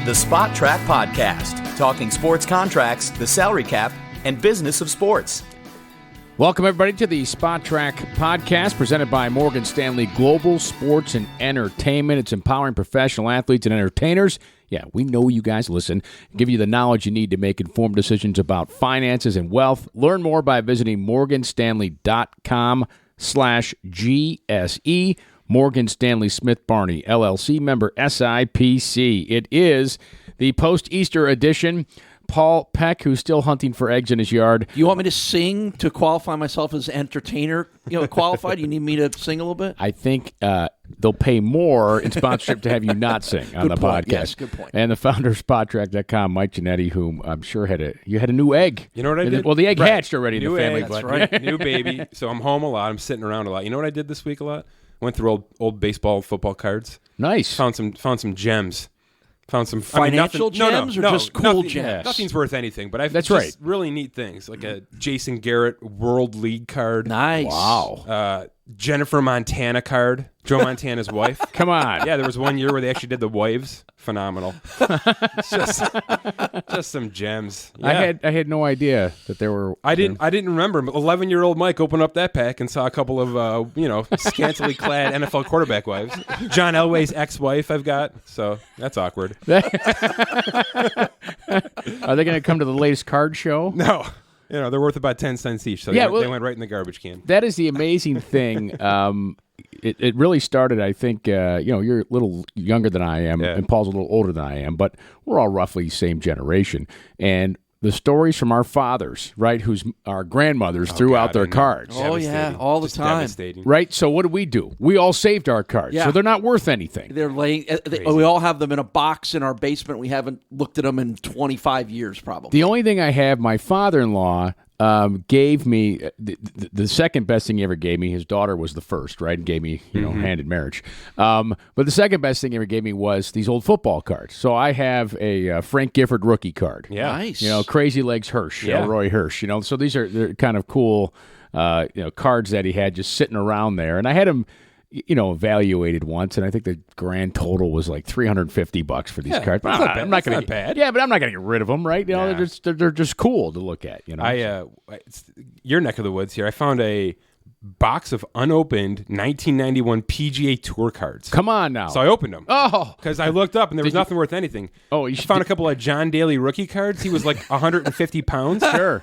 The Spot Track Podcast, talking sports contracts, the salary cap, and business of sports. Welcome, everybody, to the Spot Track Podcast, presented by Morgan Stanley Global Sports and Entertainment. It's empowering professional athletes and entertainers. Yeah, we know you guys listen. Give you the knowledge you need to make informed decisions about finances and wealth. Learn more by visiting morganstanley.com/GSE. Morgan Stanley Smith Barney, LLC, member SIPC. It is the post-Easter edition. Paul Peck, who's still hunting for eggs in his yard. You want me to sing to qualify myself as entertainer? Qualified? You need me to sing a little bit? I think they'll pay more in sponsorship to have you not sing on the podcast. Yes, good point. And the founder of SpotTrack.com, Mike Giannetti, whom I'm sure had a new egg. You know what I did? Well, the egg hatched already new in the family. Egg, but right. New baby. So I'm home a lot. I'm sitting around a lot. You know what I did this week a lot? Went through old baseball, football cards. Nice. Found some gems. Found some financial gems or just cool gems? Nothing's worth anything, but I've That's just right. really neat things, like a Jason Garrett World League card. Nice. Wow. Jennifer Montana card, Joe Montana's wife. Come on. Yeah, there was one year where they actually did the waves. Phenomenal. just some gems. Yeah. I had no idea that there were. I didn't remember. 11-year-old Mike opened up that pack and saw a couple of scantily clad NFL quarterback wives. John Elway's ex-wife I've got, so that's awkward. Are they going to come to the latest card show? No. They're worth about 10 cents each, so they went right in the garbage can. That is the amazing thing. It really started, I think, you're a little younger than I am, and Paul's a little older than I am, but we're all roughly same generation. And the stories from our fathers, right, who's our grandmothers threw out their cards. Oh, yeah, all the time. Devastating. Right? So what do? We all saved our cards, so they're not worth anything. They're laying. We all have them in a box in our basement. We haven't looked at them in 25 years, probably. The only thing I have, my father-in-law gave me the second best thing he ever gave me. His daughter was the first, right? And gave me, hand in marriage. But the second best thing he ever gave me was these old football cards. So I have a Frank Gifford rookie card. Yeah. Nice. Crazy Legs Hirsch, Roy Hirsch. So they're kind of cool, cards that he had just sitting around there. And I had them, evaluated once, and I think the grand total was like $350 for these cards. But I'm not going to bad. Yeah, but I'm not going to get rid of them, right? They're just cool to look at. It's your neck of the woods here. I found a box of unopened 1991 PGA Tour cards. Come on now. So I opened them. Oh, because I looked up and there was nothing worth anything. Oh, I found a couple of John Daly rookie cards. He was like 150 pounds. Sure.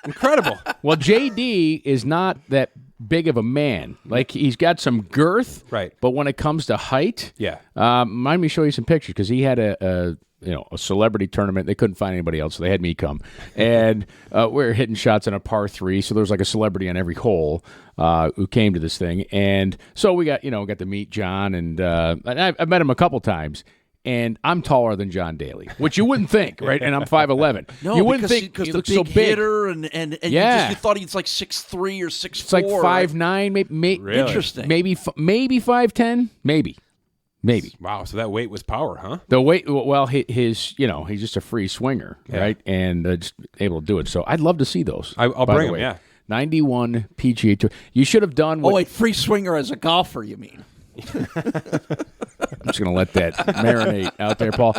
Incredible. Well, JD is not that big of a man. Like, he's got some girth, right? But when it comes to height, mind me show you some pictures, because he had a celebrity tournament. They couldn't find anybody else, so they had me come, and we were hitting shots on a par 3. So there was like a celebrity on every hole who came to this thing, and so we got to meet John, and I've met him a couple times. And I'm taller than John Daly, which you wouldn't think, right? And I'm 5'11". No, you wouldn't think because he the looks big so big. hitter and you thought he's like 6'3" or 6'4". It's like 5'9", maybe really? Interesting. Maybe 5'10", maybe. Wow, so that weight was power, huh? The weight, well, he's just a free swinger, right? And just able to do it. So I'd love to see those. I'll bring them. Yeah, 91 PGA Tour. You should have done. Wait, free swinger as a golfer? You mean? I'm just going to let that marinate out there, Paul.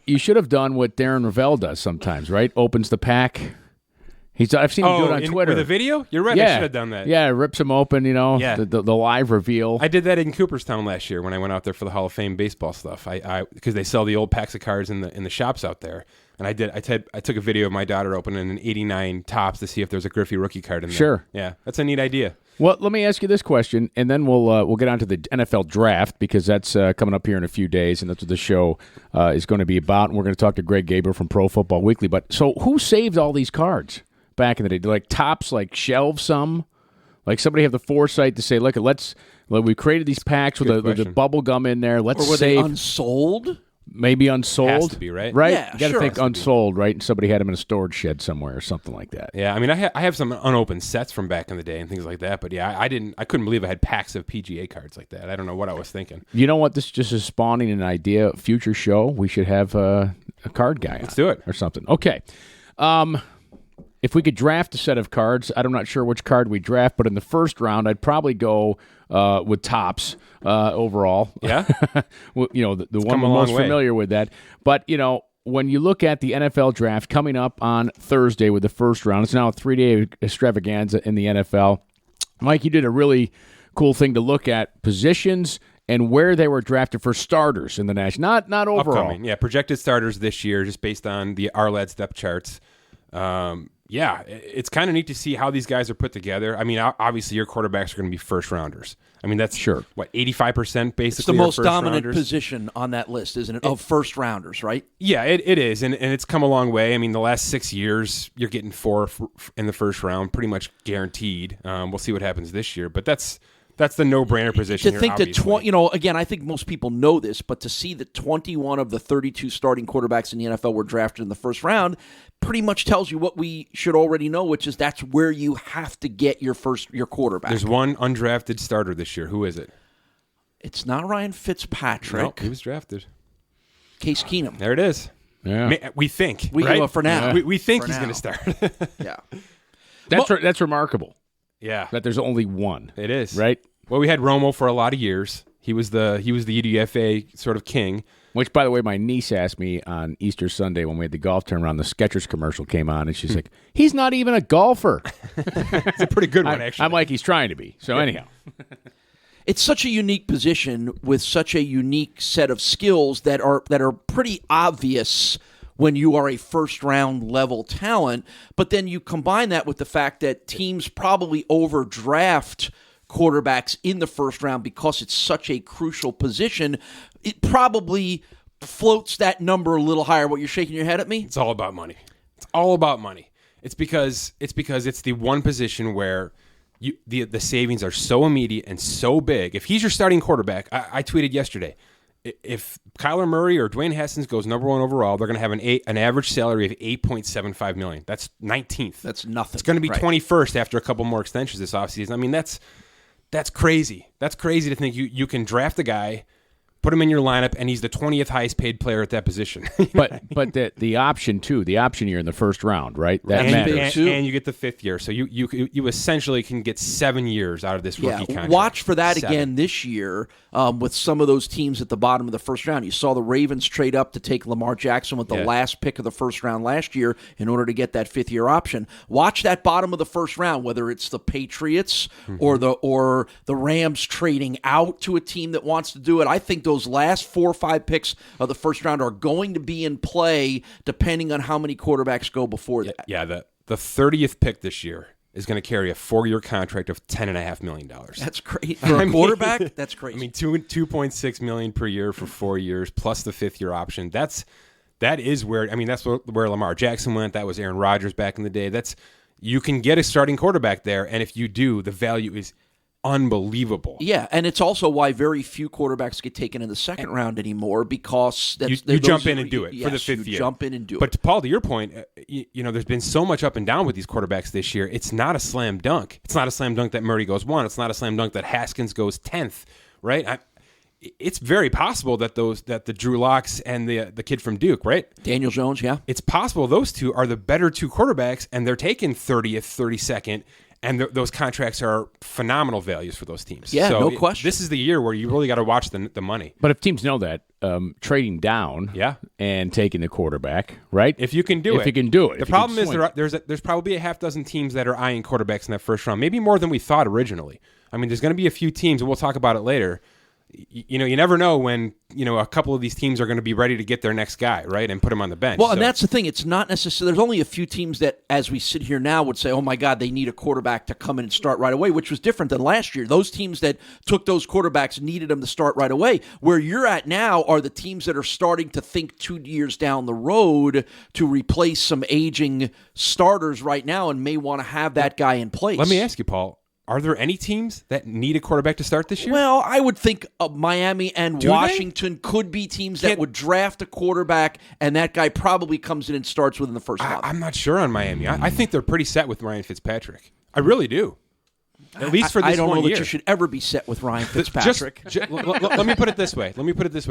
You should have done what Darren Ravel does sometimes, right? Opens the pack. I've seen him do it on Twitter. With a video? You're right, I should have done that. Yeah, rips him open, the live reveal. I did that in Cooperstown last year when I went out there for the Hall of Fame baseball stuff. Because they sell the old packs of cards in the shops out there. And I took a video of my daughter opening an 89 Topps to see if there's a Griffey rookie card in there. Sure. Yeah, that's a neat idea. Well, let me ask you this question, and then we'll get on to the NFL draft, because that's coming up here in a few days, and that's what the show is going to be about. And we're going to talk to Greg Gabriel from Pro Football Weekly. But so who saved all these cards back in the day? Did Topps shelve some? Like somebody have the foresight to say, look, we created these packs with the bubble gum in there. Let's or were save. They unsold? Maybe unsold. Has to be, right? Right? Yeah, you got to think unsold, right? And somebody had them in a storage shed somewhere or something like that. Yeah, I mean, I have some unopened sets from back in the day and things like that, but yeah, I couldn't believe I had packs of PGA cards like that. I don't know what I was thinking. You know what? This just is spawning an idea. Future show, we should have a card guy. Let's do it. Or something. Okay. If we could draft a set of cards, I'm not sure which card we draft, but in the first round, I'd probably go with tops overall. Yeah. Well, the one come we're a long most way. familiar with that. But, when you look at the NFL draft coming up on Thursday with the first round, it's now a 3-day extravaganza in the NFL. Mike, you did a really cool thing to look at positions and where they were drafted for starters in the national, not overall. Upcoming. Yeah, projected starters this year just based on the RLAD's depth charts. It's kind of neat to see how these guys are put together. I mean, obviously your quarterbacks are going to be first rounders. I mean, that's sure. What, 85% basically. It's the most dominant rounders. position on that list, isn't it? Of first rounders, right? Yeah, it is, and it's come a long way. I mean, the last 6 years, you're getting 4 in the first round, pretty much guaranteed. We'll see what happens this year, but that's the no-brainer position. To think here, that again, I think most people know this, but to see that 21 of the 32 starting quarterbacks in the NFL were drafted in the first round pretty much tells you what we should already know, which is that's where you have to get your quarterback. There's one undrafted starter this year. Who is it? It's not Ryan Fitzpatrick. No, he was drafted. Case Keenum. There it is. Yeah. We think. Well, for now. We think For he's now. going to start. Yeah. That's remarkable Yeah, that there's only one. it is. Right? Well, we had Romo for a lot of years. He was the UDFA sort of king. Which, by the way, my niece asked me on Easter Sunday when we had the golf tournament, the Skechers commercial came on, and she's like, he's not even a golfer. It's a pretty good one, actually. I'm like, he's trying to be. So anyhow. It's such a unique position with such a unique set of skills that are pretty obvious when you are a first-round level talent. But then you combine that with the fact that teams probably overdraft quarterbacks in the first round because it's such a crucial position. It probably floats that number a little higher. What, you're shaking your head at me? It's all about money. It's all about money. It's because it's the one position where the savings are so immediate and so big. If he's your starting quarterback, I tweeted yesterday, if Kyler Murray or Dwayne Haskins goes number 1 overall, they're going to have an average salary of $8.75 million. That's 19th. That's nothing. It's going to be Right. 21st after a couple more extensions this offseason. I mean, that's crazy. That's crazy to think you can draft a guy, put him in your lineup, and he's the 20th highest paid player at that position. But the option year in the first round, right? That matters. and you get the 5th year, so you essentially can get 7 years out of this rookie contract. Watch for that 7. again this year with some of those teams at the bottom of the first round. You saw the Ravens trade up to take Lamar Jackson with the last pick of the first round last year in order to get that 5th-year option. Watch that bottom of the first round, whether it's the Patriots or the Rams trading out to a team that wants to do it. I think those last 4 or 5 picks of the first round are going to be in play depending on how many quarterbacks go before that. Yeah, the 30th pick this year is going to carry a 4-year contract of $10.5 million. That's great. For a quarterback, that's crazy. I mean, $2.6 million per year for 4 years plus the 5th-year option. That is where, I mean, that's where Lamar Jackson went. That was Aaron Rodgers back in the day. You can get a starting quarterback there, and if you do, the value is unbelievable. Yeah, and it's also why very few quarterbacks get taken in the second round anymore because you jump in and do it for the 5th year. Jump in and do it. But Paul, to your point, there's been so much up and down with these quarterbacks this year. It's not a slam dunk. It's not a slam dunk that Murray goes 1. It's not a slam dunk that Haskins goes 10th. Right? It's very possible that the Drew Locks and the kid from Duke, right? Daniel Jones, yeah. It's possible those two are the better 2 quarterbacks, and they're taking 30th, 32nd. And those contracts are phenomenal values for those teams. Yeah, so no question. This is the year where you really got to watch the money. But if teams know that, trading down and taking the quarterback, right? If you can do it. If you can do it. The problem is there's probably a half dozen teams that are eyeing quarterbacks in that first round, maybe more than we thought originally. I mean, there's going to be a few teams, and we'll talk about it later. You never know when, a couple of these teams are going to be ready to get their next guy, right, and put him on the bench. Well, and that's the thing. It's not necessarily – there's only a few teams that, as we sit here now, would say, oh, my God, they need a quarterback to come in and start right away, which was different than last year. Those teams that took those quarterbacks needed them to start right away. Where you're at now are the teams that are starting to think 2 years down the road to replace some aging starters right now and may want to have that guy in place. Let me ask you, Paul. Are there any teams that need a quarterback to start this year? Well, I would think Miami and Washington could be teams that would draft a quarterback, and that guy probably comes in and starts within the first month. I'm not sure on Miami. I think they're pretty set with Ryan Fitzpatrick. I really do. At least for this 1 year. I don't know that you should ever be set with Ryan Fitzpatrick. Let me put it this way.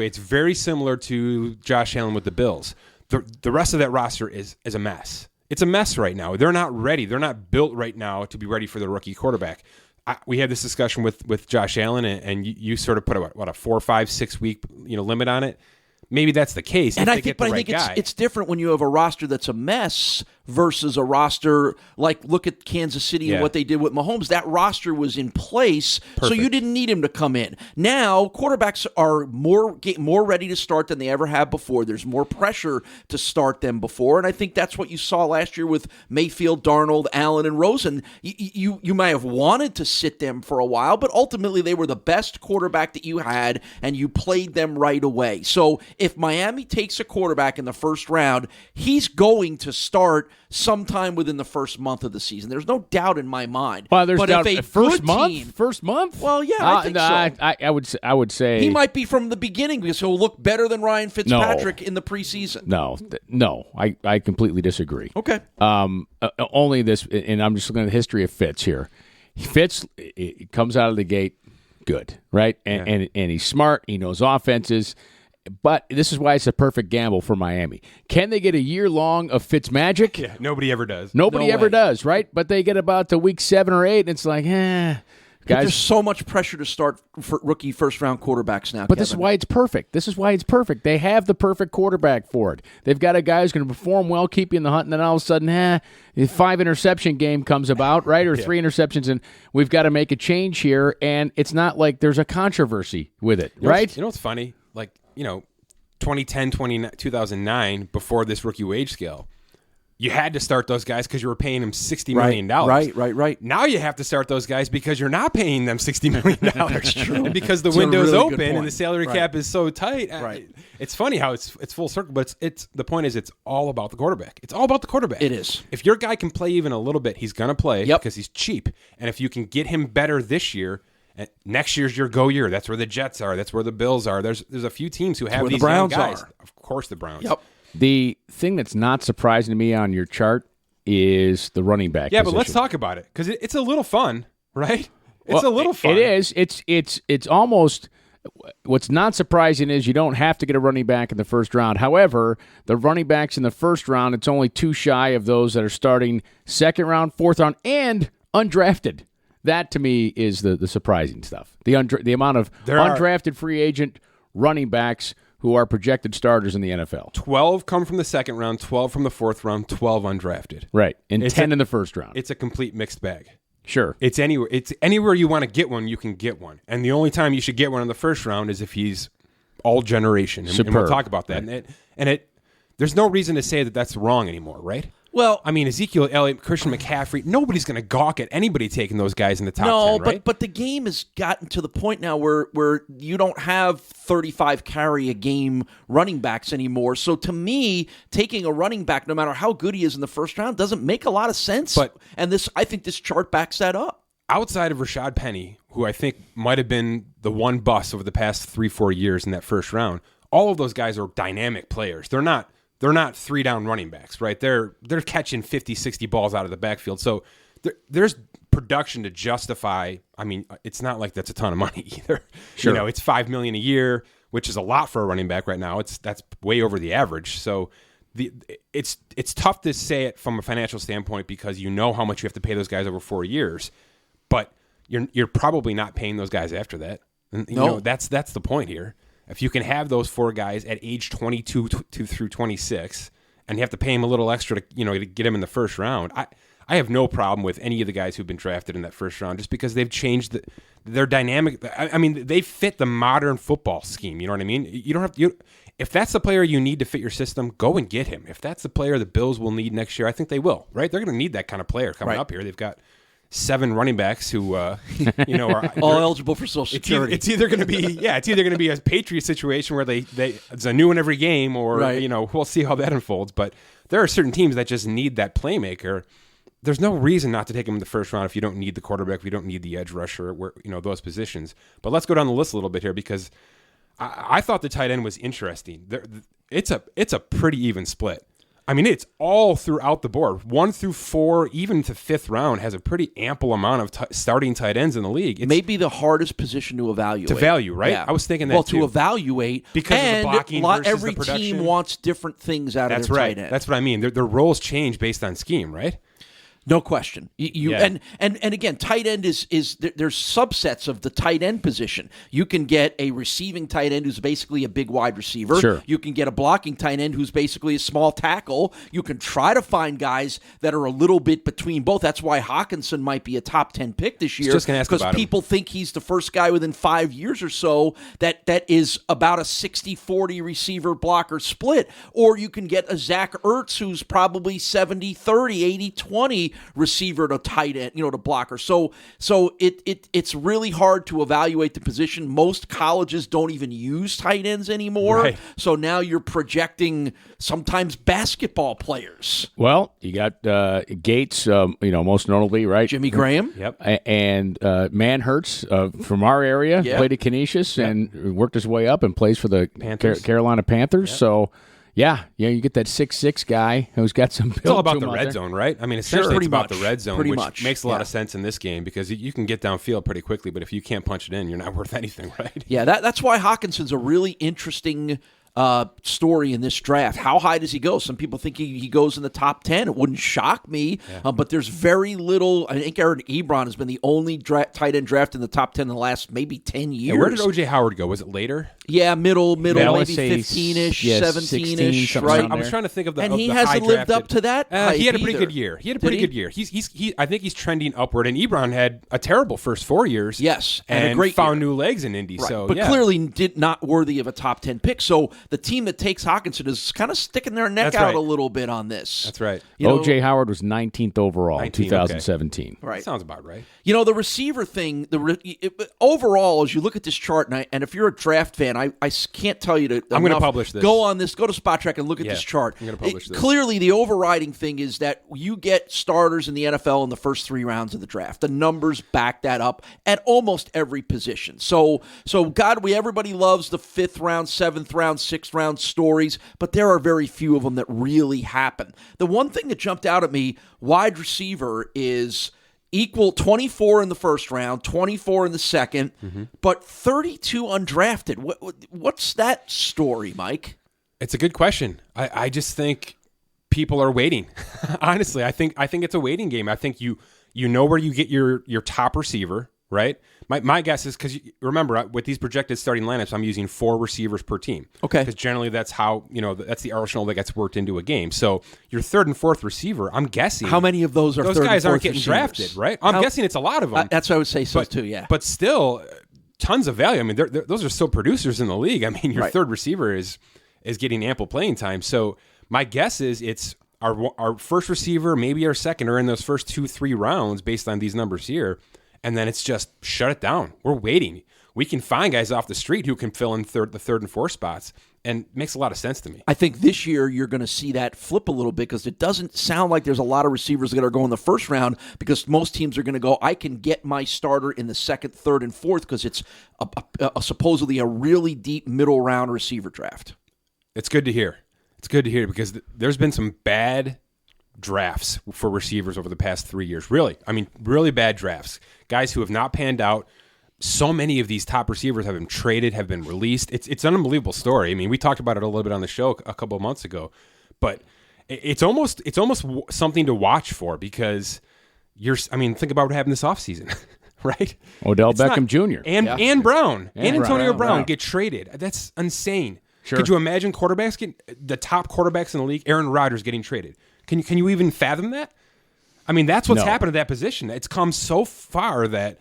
It's very similar to Josh Allen with the Bills. The rest of that roster is a mess. It's a mess right now. They're not ready. They're not built right now to be ready for the rookie quarterback. we had this discussion with Josh Allen, and you sort of put a 4, 5, 6 week limit on it. Maybe that's the case. And if I they think, get the right guy. it's different when you have a roster that's a mess versus a roster like look at Kansas City and what they did with Mahomes. That roster was in place, so you didn't need him to come in. Now quarterbacks are more ready to start than they ever have before. There's more pressure to start them before, and I think that's what you saw last year with Mayfield, Darnold, Allen, and Rosen. You might have wanted to sit them for a while, but ultimately they were the best quarterback that you had, and you played them right away. So if Miami takes a quarterback in the first round, he's going to start sometime within the first month of the season. There's no doubt in my mind. Well, there's but doubt. if a First good month? Well, yeah, I think so. I would say he might be from the beginning because he'll look better than Ryan Fitzpatrick in the preseason. No, I completely disagree. Okay. Only this, and I'm just looking at the history of Fitz here. Fitz it comes out of the gate good, right? And he's smart. He knows offenses. But this is why it's a perfect gamble for Miami. Can they get a year long of Fitz magic? Yeah, nobody ever does. Nobody ever does, right? But they get about to week 7 or 8, and it's like, guys. There's so much pressure to start for rookie first-round quarterbacks now, But this is why it's perfect. They have the perfect quarterback for it. They've got a guy who's going to perform well, keep you in the hunt, and then all of a sudden, the 5-interception game comes about, right? Or 3 interceptions, and we've got to make a change here, and it's not like there's a controversy with it, right? You know what's funny? 2010, 2009, before this rookie wage scale, you had to start those guys because you were paying them $60 million. Right. Now you have to start those guys because you're not paying them $60 million. That's true. And because the window's open and the salary cap is so tight. Right. It's funny how it's full circle, but it's the point is it's all about the quarterback. It's all about the quarterback. It is. If your guy can play even a little bit, he's going to play because he's cheap. And if you can get him better this year, next year's your go year. That's where the Jets are. That's where the Bills are. There's a few teams who have these young guys. Of course, the Browns. Yep. The thing that's not surprising to me on your chart is the running back. Yeah, position. but let's talk about it because it's a little fun, right? It's a little fun. It is. It's almost. What's not surprising is you don't have to get a running back in the first round. However, the running backs in the first round, it's only 2 shy of those that are starting second round, fourth round, and undrafted. That, to me, is the surprising stuff. The amount of undrafted free agent running backs who are projected starters in the NFL. 12 come from the second round, 12 from the fourth round, 12 undrafted. Right, and 10 in the first round. It's a complete mixed bag. Sure. It's anywhere you want to get one, you can get one. And the only time you should get one in the first round is if he's all generation. And we'll talk about that. Right. There's no reason to say that that's wrong anymore, right? Well, I mean, Ezekiel Elliott, Christian McCaffrey, nobody's going to gawk at anybody taking those guys in the top 10, right? but the game has gotten to the point now where you don't have 35 carry a game running backs anymore. So to me, taking a running back, no matter how good he is in the first round, doesn't make a lot of sense. And I think this chart backs that up. Outside of Rashad Penny, who I think might have been the one bust over the past 3-4 years in that first round, all of those guys are dynamic players. They're not 3-down running backs, right? They're catching 50, 60 balls out of the backfield. So there's production to justify. I mean, it's not like that's a ton of money either. Sure. It's $5 million a year, which is a lot for a running back right now. That's way over the average. So it's tough to say it from a financial standpoint because you know how much you have to pay those guys over 4 years, but you're probably not paying those guys after that. And, that's the point here. If you can have those 4 guys at age 22 through 26, and you have to pay them a little extra to get them in the first round, I have no problem with any of the guys who've been drafted in that first round just because they've changed their dynamic. I mean, they fit the modern football scheme. You know what I mean? You don't have to. If that's the player you need to fit your system, go and get him. If that's the player the Bills will need next year, I think they will. Right? They're going to need that kind of player coming up here. They've got 7 running backs who, are all eligible for Social Security. It's either going to be a Patriots situation where it's a new one every game, or we'll see how that unfolds. But there are certain teams that just need that playmaker. There's no reason not to take him in the first round if you don't need the quarterback, if you don't need the edge rusher, those positions. But let's go down the list a little bit here because I thought the tight end was interesting. It's a pretty even split. I mean, it's all throughout the board. 1 through 4, even to 5th round, has a pretty ample amount of starting tight ends in the league. It's maybe the hardest position to evaluate. To value, right? Yeah. I was thinking that too. To evaluate. Because of the blocking versus every the production. team wants different things out of their tight end. That's what I mean. Their roles change based on scheme, right? No question. Yeah. And again, tight end is there's subsets of the tight end position. You can get a receiving tight end who's basically a big wide receiver. Sure. You can get a blocking tight end who's basically a small tackle. You can try to find guys that are a little bit between both. That's why Hawkinson might be a top 10 pick this year. Just gonna ask because about him. people think he's the first guy within 5 years or so that is about a 60-40 receiver blocker split. Or you can get a Zach Ertz who's probably 70-30, 80-20 receiver to tight end, to blocker. So it's really hard to evaluate the position. Most colleges don't even use tight ends anymore. Right. So now you're projecting sometimes basketball players. Well, you got Gates, most notably, right? Jimmy Graham. Yep. And Manhurts from our area, Yeah. played at Canisius and worked his way up and plays for the Panthers. Carolina Panthers. Yep. So, you get that 6'6" guy who's got some build. It's all about to the him out red there. zone, right? I mean, essentially Pretty it's about much. the red zone, Pretty which much. makes a lot Yeah. of sense in this game because you can get downfield pretty quickly, but if you can't punch it in, you're not worth anything, right? Yeah, that's why Hawkinson's a really interesting story in this draft. How high does he go? Some people think he goes in the top 10. It wouldn't shock me, but there's very little. I think Aaron Ebron has been the only tight end draft in the top 10 in the last maybe 10 years. And where did O.J. Howard go? Was it later? Yeah, middle, Yeah, maybe let's say 15-ish, yeah, 17-ish, 16, right? something I was trying to think of the And of he the hasn't lived high-drafted. up to that hype He had a pretty either. good year. He had a Did pretty he? good year. He I think he's trending upward. And Ebron had a terrible first 4 years. Yes, and a and great found year. new legs in Indy. Right. So, but yeah. clearly did not worthy of a top 10 pick. So the team that takes Hawkinson is kind of sticking their neck That's out right. a little bit on this. That's right. O.J. Howard was 19th overall in 19, 2017. Right. That sounds about right. The receiver thing, overall, as you look at this chart, and if you're a draft fan, I can't tell you to. I'm gonna enough. publish this. Go on this. Go to Spot Track and look at this chart. I'm gonna publish this. Clearly, the overriding thing is that you get starters in the NFL in the first 3 rounds of the draft. The numbers back that up at almost every position. So everybody loves the 5th round, 7th round, 6th round stories, but there are very few of them that really happen. The one thing that jumped out at me, wide receiver is equal 24 in the first round, 24 in the second, but 32 undrafted. What's that story, Mike? It's a good question. I just think people are waiting. Honestly, I think it's a waiting game. I think you know where you get your top receiver, right? My guess is because remember with these projected starting lineups, I'm using 4 receivers per team. Okay. Because generally that's how that's the arsenal that gets worked into a game. So your 3rd and 4th receiver, I'm guessing How many of those are those third guys and aren't fourth getting receivers? drafted, right? I'm guessing it's a lot of them. That's what I would say so too. Yeah. But still, tons of value. I mean, those are still producers in the league. I mean, your Right. 3rd receiver is getting ample playing time. So my guess is it's our first receiver, maybe our second, are in those first 2-3 rounds based on these numbers here. And then it's just shut it down. We're waiting. We can find guys off the street who can fill in the 3rd and 4th spots. And it makes a lot of sense to me. I think this year you're going to see that flip a little bit because it doesn't sound like there's a lot of receivers that are going the first round because most teams are going to go, I can get my starter in the 2nd, 3rd, and 4th because it's supposedly a really deep middle round receiver draft. It's good to hear. It's good to hear because there's been some bad drafts for receivers over the past 3 years. Really. I mean, really bad drafts. Guys who have not panned out. So many of these top receivers have been traded, have been released. It's an unbelievable story. I mean, we talked about it a little bit on the show a couple of months ago, but it's almost something to watch for because think about what happened this offseason, right? Odell Beckham Jr. And Brown and Antonio Brown Brown. get traded. That's insane. Sure. Could you imagine the top quarterbacks in the league, Aaron Rodgers getting traded? Can you even fathom that? I mean, that's what's No. happened to that position. It's come so far that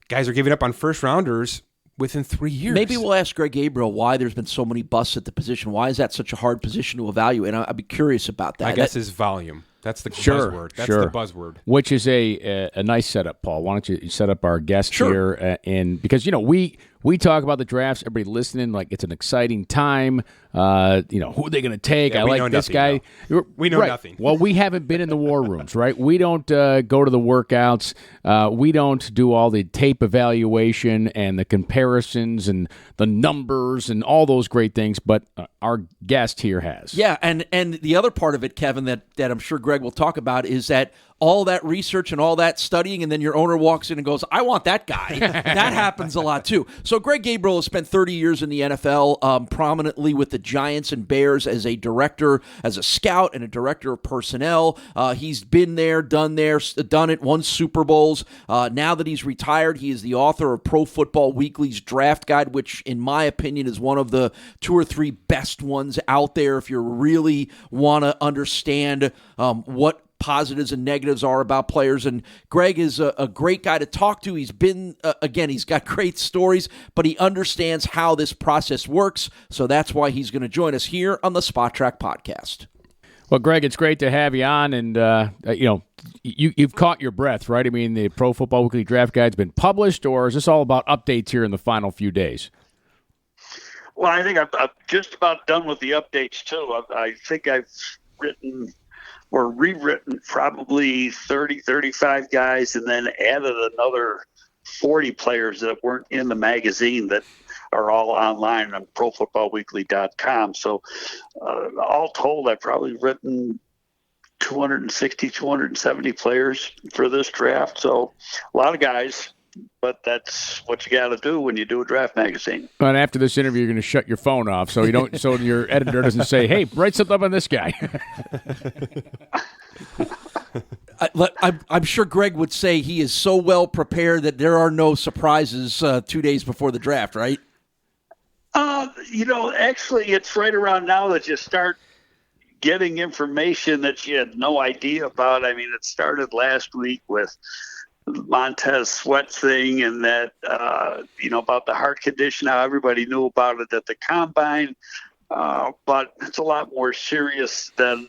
guys are giving up on first rounders within 3 years. Maybe we'll ask Greg Gabriel why there's been so many busts at the position. Why is that such a hard position to evaluate? I'd be curious about that. I guess is volume. That's the Sure, buzzword. That's sure. the buzzword. Which is a nice setup, Paul. Why don't you set up our guest Sure. here? And because we talk about the drafts, everybody listening, like it's an exciting time. Who are they going to take? Yeah, I we like know this nothing, guy. We know Right. nothing. Well, we haven't been in the war rooms, right? We don't go to the workouts. We don't do all the tape evaluation and the comparisons and the numbers and all those great things. But our guest here has. Yeah, and the other part of it, Kevin, that I'm sure Greg will talk about is that all that research and all that studying, and then your owner walks in and goes, I want that guy. That happens a lot, too. So Greg Gabriel has spent 30 years in the NFL, prominently with the Giants and Bears as a director, as a scout and a director of personnel. He's been there, done it, won Super Bowls. Now that he's retired, he is the author of Pro Football Weekly's Draft Guide, which, in my opinion, is one of the 2 or 3 best ones out there if you really want to understand what positives and negatives are about players. And Greg is a great guy to talk to. He's been, again, he's got great stories, but he understands how this process works. So that's why he's going to join us here on the Spot Track Podcast. Well, Greg, it's great to have you on. And, you've caught your breath, right? I mean, the Pro Football Weekly Draft Guide's been published, or is this all about updates here in the final few days? Well, I think I'm just about done with the updates, too. I think I've written or rewritten probably 30, 35 guys, and then added another 40 players that weren't in the magazine that are all online on profootballweekly.com. So all told, I've probably written 260, 270 players for this draft. So a lot of guys. But that's what you got to do when you do a draft magazine. And after this interview, you're going to shut your phone off so you don't. So your editor doesn't say, "Hey, write something up on this guy." I'm sure Greg would say he is so well prepared that there are no surprises 2 days before the draft, right? Actually, it's right around now that you start getting information that you had no idea about. I mean, it started last week with Montez Sweat thing, and that about the heart condition. How everybody knew about it at the combine, but it's a lot more serious than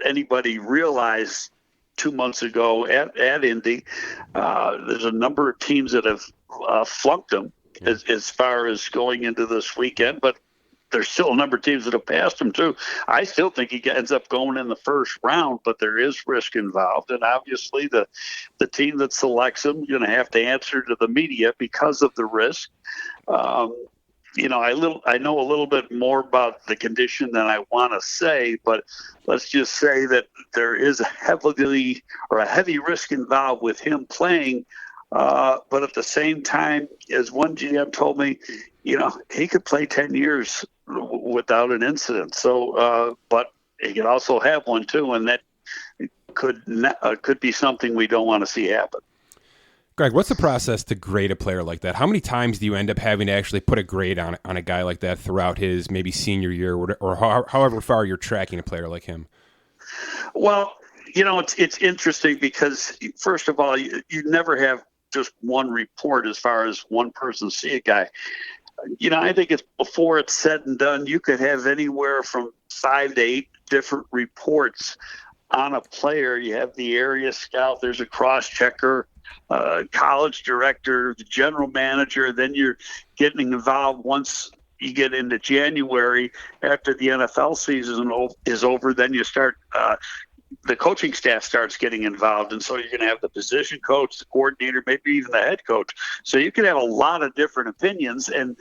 anybody realized 2 months ago at Indy. There's a number of teams that have flunked him as far as going into this weekend, but there's still a number of teams that have passed him too. I still think he ends up going in the first round, but there is risk involved. And obviously the team that selects him is going to have to answer to the media because of the risk. I know a little bit more about the condition than I want to say, but let's just say that there is a heavy risk involved with him playing. But at the same time, as one GM told me, he could play 10 years without an incident. So, but he could also have one too, and that could be something we don't want to see happen. Greg, what's the process to grade a player like that? How many times do you end up having to actually put a grade on a guy like that throughout his maybe senior year, or however far you're tracking a player like him? Well, it's interesting because, first of all, you never have just one report as far as one person see a guy. I think it's before it's said and done, you could have anywhere from 5 to 8 different reports on a player. You have the area scout, there's a cross-checker, college director, the general manager. Then you're getting involved once you get into January after the NFL season is over. Then you start the coaching staff starts getting involved. And so you're going to have the position coach, the coordinator, maybe even the head coach. So you can have a lot of different opinions. And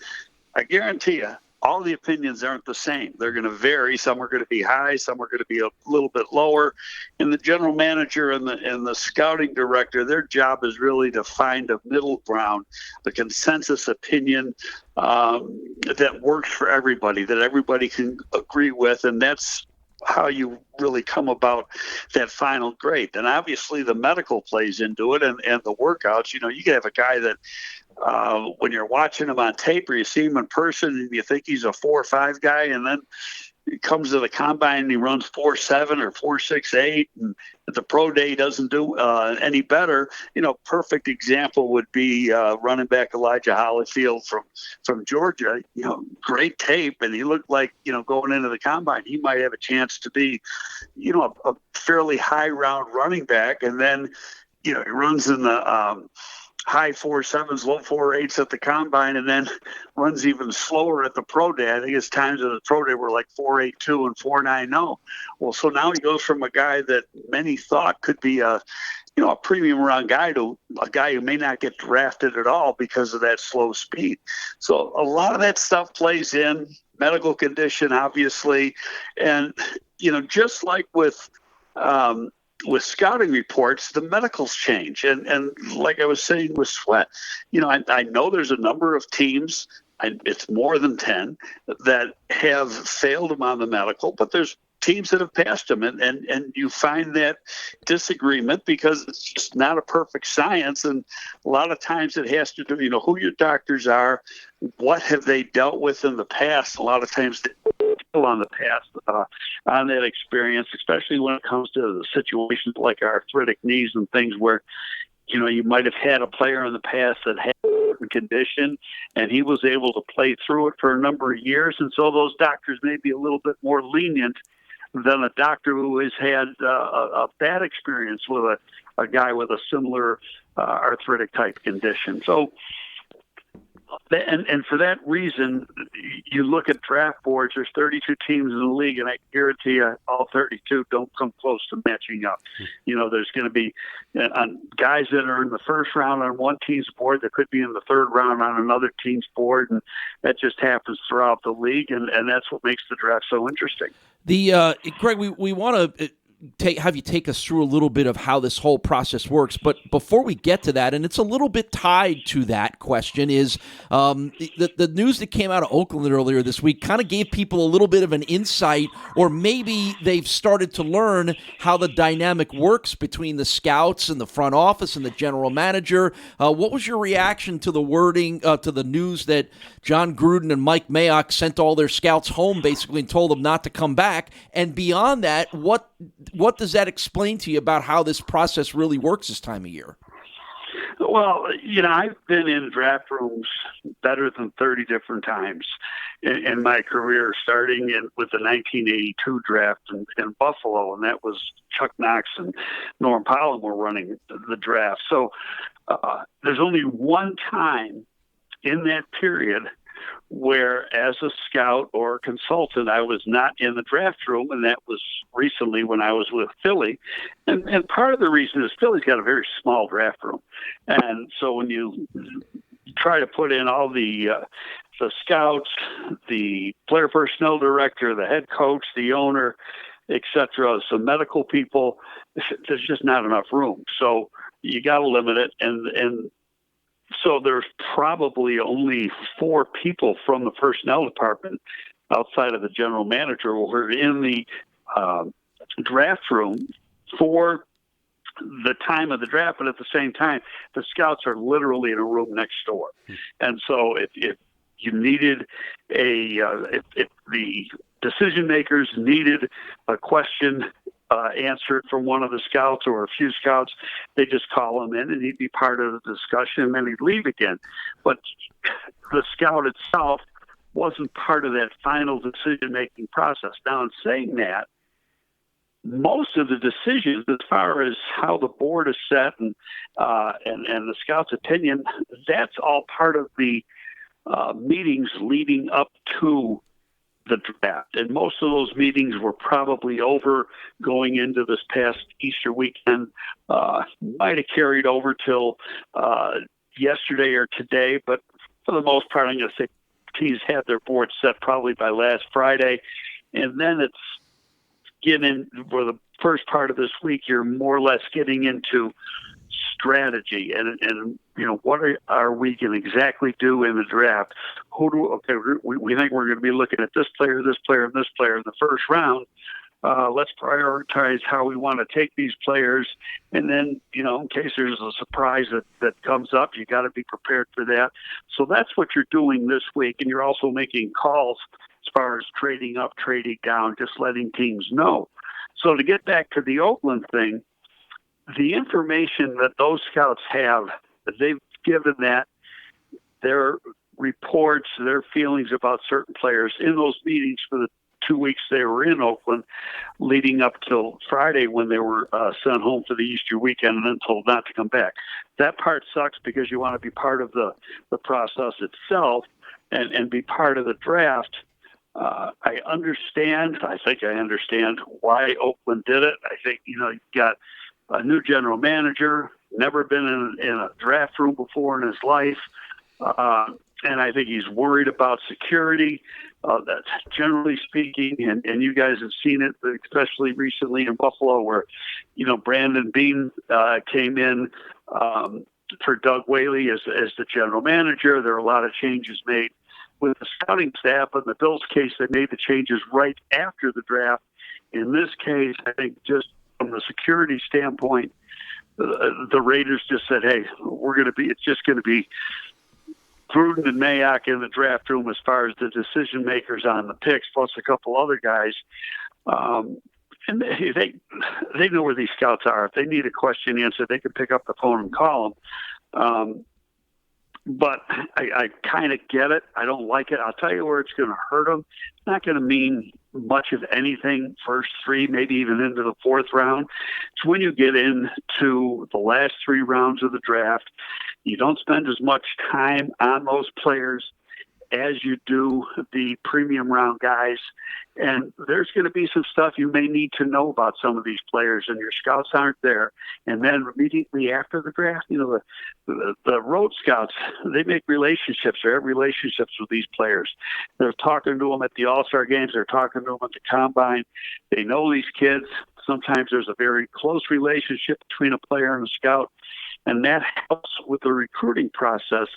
I guarantee you, all the opinions aren't the same. They're going to vary. Some are going to be high. Some are going to be a little bit lower. And the general manager and the scouting director, their job is really to find a middle ground, the consensus opinion that works for everybody, that everybody can agree with. And that's how you really come about that final grade. And obviously the medical plays into it and the workouts. You can have a guy that when you're watching him on tape or you see him in person and you think he's a 4.5 guy, and then he comes to the combine and he runs 4.7 or 4.68, and at the pro day doesn't do any better. Perfect example would be running back Elijah Holyfield from Georgia. Great tape, and he looked like going into the combine he might have a chance to be a fairly high round running back, and then he runs in the high 4.7s, low 4.8s at the combine, and then runs even slower at the pro day. I think his times at the pro day were like 4.82 and 4.90. Well, so now he goes from a guy that many thought could be a premium round guy to a guy who may not get drafted at all because of that slow speed. So a lot of that stuff plays in. medical condition, obviously. And, just like with scouting reports, the medicals change. And like I was saying with Sweat, I know there's a number of teams, it's more than 10, that have failed him on the medical, but there's teams that have passed him, and you find that disagreement because it's just not a perfect science, and a lot of times it has to do, who your doctors are, what have they dealt with in the past. A lot of times they still on the past on that experience, especially when it comes to situations like arthritic knees and things where you might have had a player in the past that had a condition and he was able to play through it for a number of years, and so those doctors may be a little bit more lenient than a doctor who has had a bad experience with a guy with a similar arthritic type condition. So, and for that reason, you look at draft boards, there's 32 teams in the league, and I guarantee you all 32 don't come close to matching up. There's going to be guys that are in the first round on one team's board that could be in the third round on another team's board, and that just happens throughout the league, and that's what makes the draft so interesting. Greg, we want to have you take us through a little bit of how this whole process works. But before we get to that, and it's a little bit tied to that question, is the news that came out of Oakland earlier this week kind of gave people a little bit of an insight, or maybe they've started to learn how the dynamic works between the scouts and the front office and the general manager. What was your reaction to the wording, to the news that John Gruden and Mike Mayock sent all their scouts home basically and told them not to come back? And beyond that, what does that explain to you about how this process really works this time of year? Well, I've been in draft rooms better than 30 different times in my career, starting with the 1982 draft in Buffalo, and that was Chuck Knox and Norm Powell were running the draft. So there's only one time in that period where, as a scout or consultant, I was not in the draft room, and that was recently when I was with Philly. And part of the reason is Philly's got a very small draft room. And so when you try to put in all the scouts, the player personnel director, the head coach, the owner, etc., some medical people, there's just not enough room. So you got to limit it. And so there's probably only 4 people from the personnel department outside of the general manager who are in the draft room for the time of the draft, but at the same time, the scouts are literally in a room next door. And so if you needed if the decision makers needed a question answered from one of the scouts or a few scouts, they just call him in and he'd be part of the discussion and then he'd leave again. But the scout itself wasn't part of that final decision-making process. Now, in saying that, most of the decisions as far as how the board is set and the scout's opinion, that's all part of the meetings leading up to the draft. And most of those meetings were probably over going into this past Easter weekend. Might have carried over till yesterday or today, but for the most part, I'm going to say teams had their board set probably by last Friday. And then it's getting, for the first part of this week, you're more or less getting into strategy and what are we going to exactly do in the draft? We think we're going to be looking at this player, and this player in the first round. Let's prioritize how we want to take these players, and then in case there's a surprise that comes up, you got to be prepared for that. So that's what you're doing this week, and you're also making calls as far as trading up, trading down, just letting teams know. So to get back to the Oakland thing, the information that those scouts have, that they've given that their reports, their feelings about certain players in those meetings for the 2 weeks they were in Oakland, leading up till Friday when they were sent home for the Easter weekend and then told not to come back. That part sucks because you want to be part of the process itself and be part of the draft. I think I understand why Oakland did it. I think, you've got a new general manager, never been in a draft room before in his life. and I think he's worried about security. That's generally speaking, and you guys have seen it, especially recently in Buffalo, where, Brandon Beane came in for Doug Whaley as the general manager. There are a lot of changes made with the scouting staff. In the Bills' case, they made the changes right after the draft. In this case, I think just from the security standpoint, the Raiders just said, "Hey, it's just going to be Gruden and Mayock in the draft room as far as the decision makers on the picks, plus a couple other guys." And they know where these scouts are. If they need a question answered, they can pick up the phone and call them. But I kind of get it. I don't like it. I'll tell you where it's going to hurt them. It's not going to mean much of anything first three, maybe even into the fourth round. It's when you get into the last 3 rounds of the draft, you don't spend as much time on those players as you do the premium round guys. And there's going to be some stuff you may need to know about some of these players, and your scouts aren't there. And then immediately after the draft, the road scouts, they make relationships or have relationships with these players. They're talking to them at the All-Star games. They're talking to them at the Combine. They know these kids. Sometimes there's a very close relationship between a player and a scout. And that helps with the recruiting process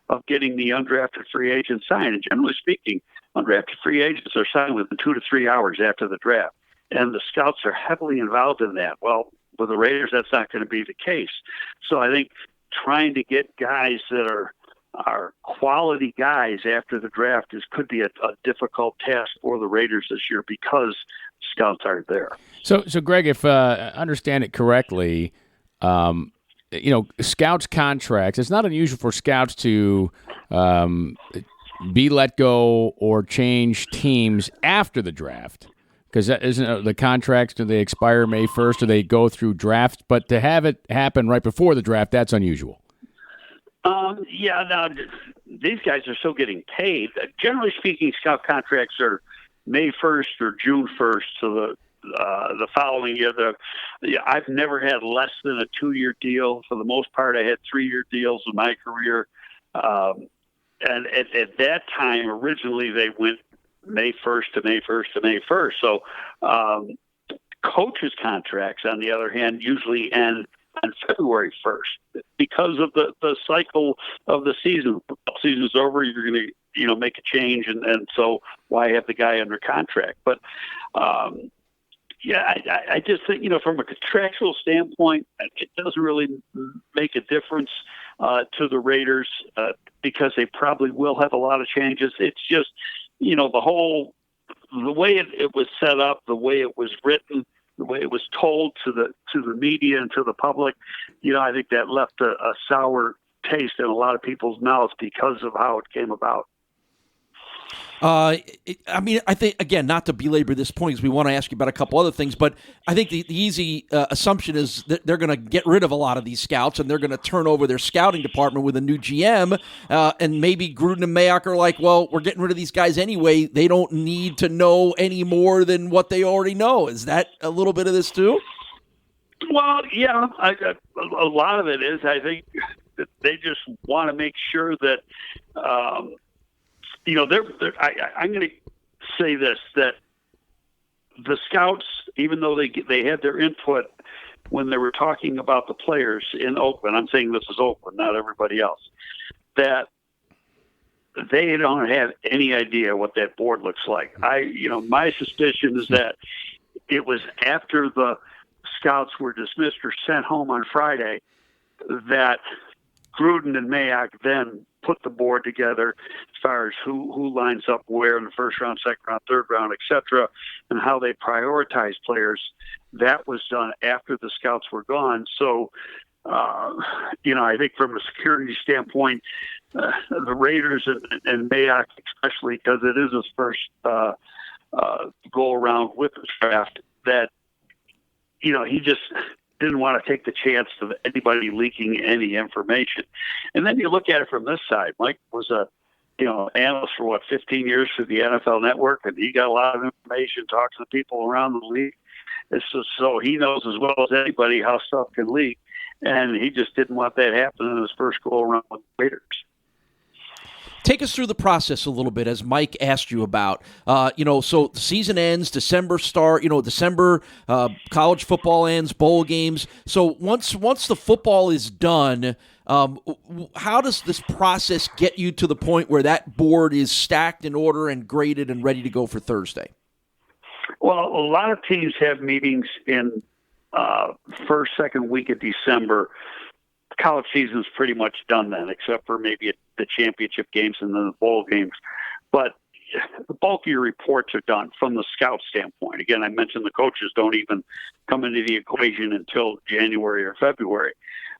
of getting the undrafted free agent signed. And generally speaking, undrafted free agents are signed within 2 to 3 hours after the draft. And the scouts are heavily involved in that. Well, with the Raiders, that's not going to be the case. So I think trying to get guys that are quality guys after the draft could be a difficult task for the Raiders this year because scouts aren't there. So Greg, if I understand it correctly, scouts' contracts, it's not unusual for scouts to be let go or change teams after the draft, because isn't the contracts, do they expire May 1st or they go through draft? But to have it happen right before the draft, that's unusual. Now, these guys are still getting paid. Generally speaking, scout contracts are May 1st or June 1st, so the following year. I've never had less than a 2-year deal. For the most part, I had 3-year deals in my career. And at that time, originally, they went May 1st to May 1st to May 1st. So coaches' contracts, on the other hand, usually end on February 1st because of the cycle of the season. The season's over, you're going to make a change, and so why have the guy under contract? But I just think, from a contractual standpoint, it doesn't really make a difference to the Raiders because they probably will have a lot of changes. It's just, the way it was set up, the way it was written, the way it was told to the media and to the public, I think that left a sour taste in a lot of people's mouths because of how it came about. I think, again, not to belabor this point because we want to ask you about a couple other things, but I think the easy assumption is that they're going to get rid of a lot of these scouts and they're going to turn over their scouting department with a new GM, and maybe Gruden and Mayock are like, well, we're getting rid of these guys anyway. They don't need to know any more than what they already know. Is that a little bit of this too? Well, yeah, a lot of it is. I think that they just want to make sure that I'm going to say this, that the scouts, even though they had their input when they were talking about the players in Oakland, I'm saying this is Oakland, not everybody else, that they don't have any idea what that board looks like. My suspicion is that it was after the scouts were dismissed or sent home on Friday that Gruden and Mayock then put the board together as far as who lines up where in the first round, second round, third round, etc., and how they prioritize players. That was done after the scouts were gone. So, I think from a security standpoint, the Raiders and Mayock, especially because it is his first go around with the draft, that he just didn't want to take the chance of anybody leaking any information. And then you look at it from this side. Mike was a analyst for 15 years for the NFL Network, and he got a lot of information, talks to people around the league. So he knows as well as anybody how stuff can leak, and he just didn't want that happening in his first go around with the Raiders. take us through the process a little bit, as Mike asked you about. So the season ends, December start. December college football ends, bowl games. So once the football is done, how does this process get you to the point where that board is stacked in order and graded and ready to go for Thursday? Well, a lot of teams have meetings in first, second week of December. College season is pretty much done then, except for maybe the championship games and then the bowl games. But the bulk of your reports are done from the scout standpoint. Again, I mentioned the coaches don't even come into the equation until January or February.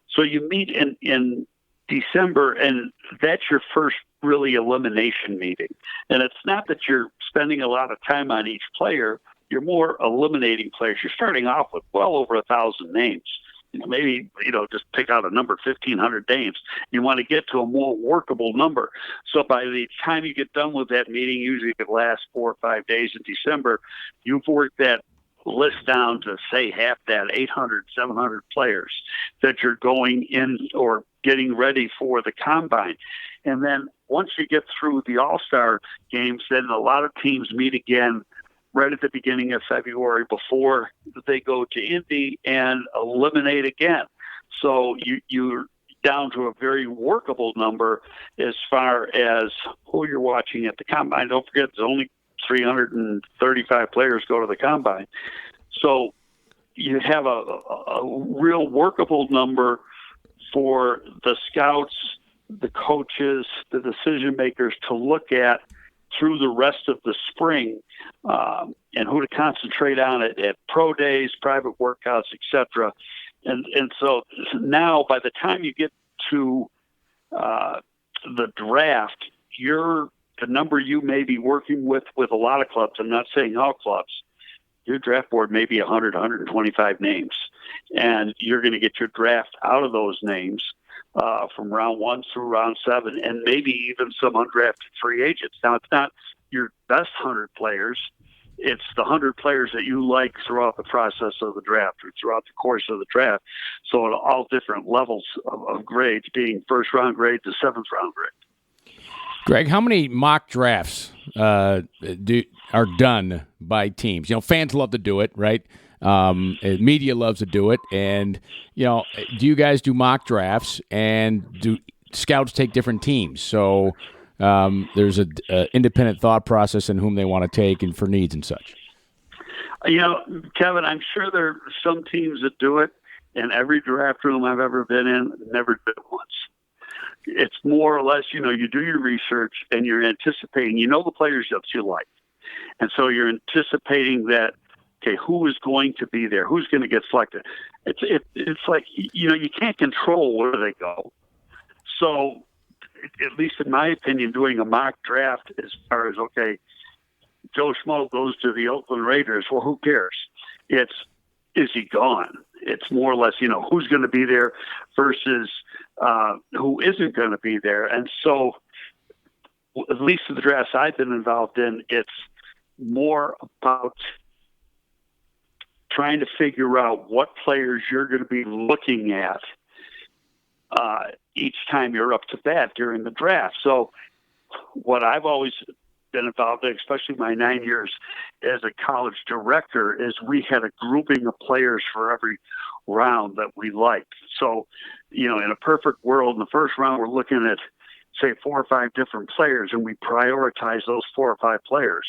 So you meet in December, and that's your first really elimination meeting. And it's not that you're spending a lot of time on each player. You're more eliminating players. You're starting off with well over 1,000 names. Maybe, just pick out a number, 1,500 names. You want to get to a more workable number. So by the time you get done with that meeting, usually it lasts 4 or 5 days in December, you've worked that list down to, say, half that, 800, 700 players that you're going in or getting ready for the combine. And then once you get through the All-Star games, then a lot of teams meet again right at the beginning of February before they go to Indy and eliminate again. So you're down to a very workable number as far as who you're watching at the combine. Don't forget, there's only 335 players go to the combine. So you have a real workable number for the scouts, the coaches, the decision makers to look at through the rest of the spring, and who to concentrate on at pro days, private workouts, etc. And so now by the time you get to the draft, the number you may be working with a lot of clubs, I'm not saying all clubs, your draft board may be 100, 125 names. And you're going to get your draft out of those names from round 1 through round 7, and maybe even some undrafted free agents. Now, it's not your best 100 players. It's the 100 players that you like throughout the process of the draft or throughout the course of the draft. So at all different levels of grades, being first-round grade to seventh-round grade. Greg, how many mock drafts are done by teams? Fans love to do it, right? Media loves to do it. And, do you guys do mock drafts, and do scouts take different teams? So there's an independent thought process in whom they want to take and for needs and such. Kevin, I'm sure there are some teams that do it, and every draft room I've ever been in, never did it once. It's more or less, you do your research and you're anticipating, the players that you like. And so you're anticipating that, okay, who is going to be there? Who's going to get selected? It's like, you can't control where they go. So, at least in my opinion, doing a mock draft as far as, okay, Joe Schmo goes to the Oakland Raiders. Well, who cares? Is he gone? It's more or less, who's going to be there versus who isn't going to be there. And so, at least in the drafts I've been involved in, it's more about trying to figure out what players you're going to be looking at each time you're up to bat during the draft. So what I've always been involved in, especially my 9 years as a college director, is we had a grouping of players for every round that we liked. So, in a perfect world, in the first round, we're looking at, say, 4 or 5 different players, and we prioritize those 4 or 5 players.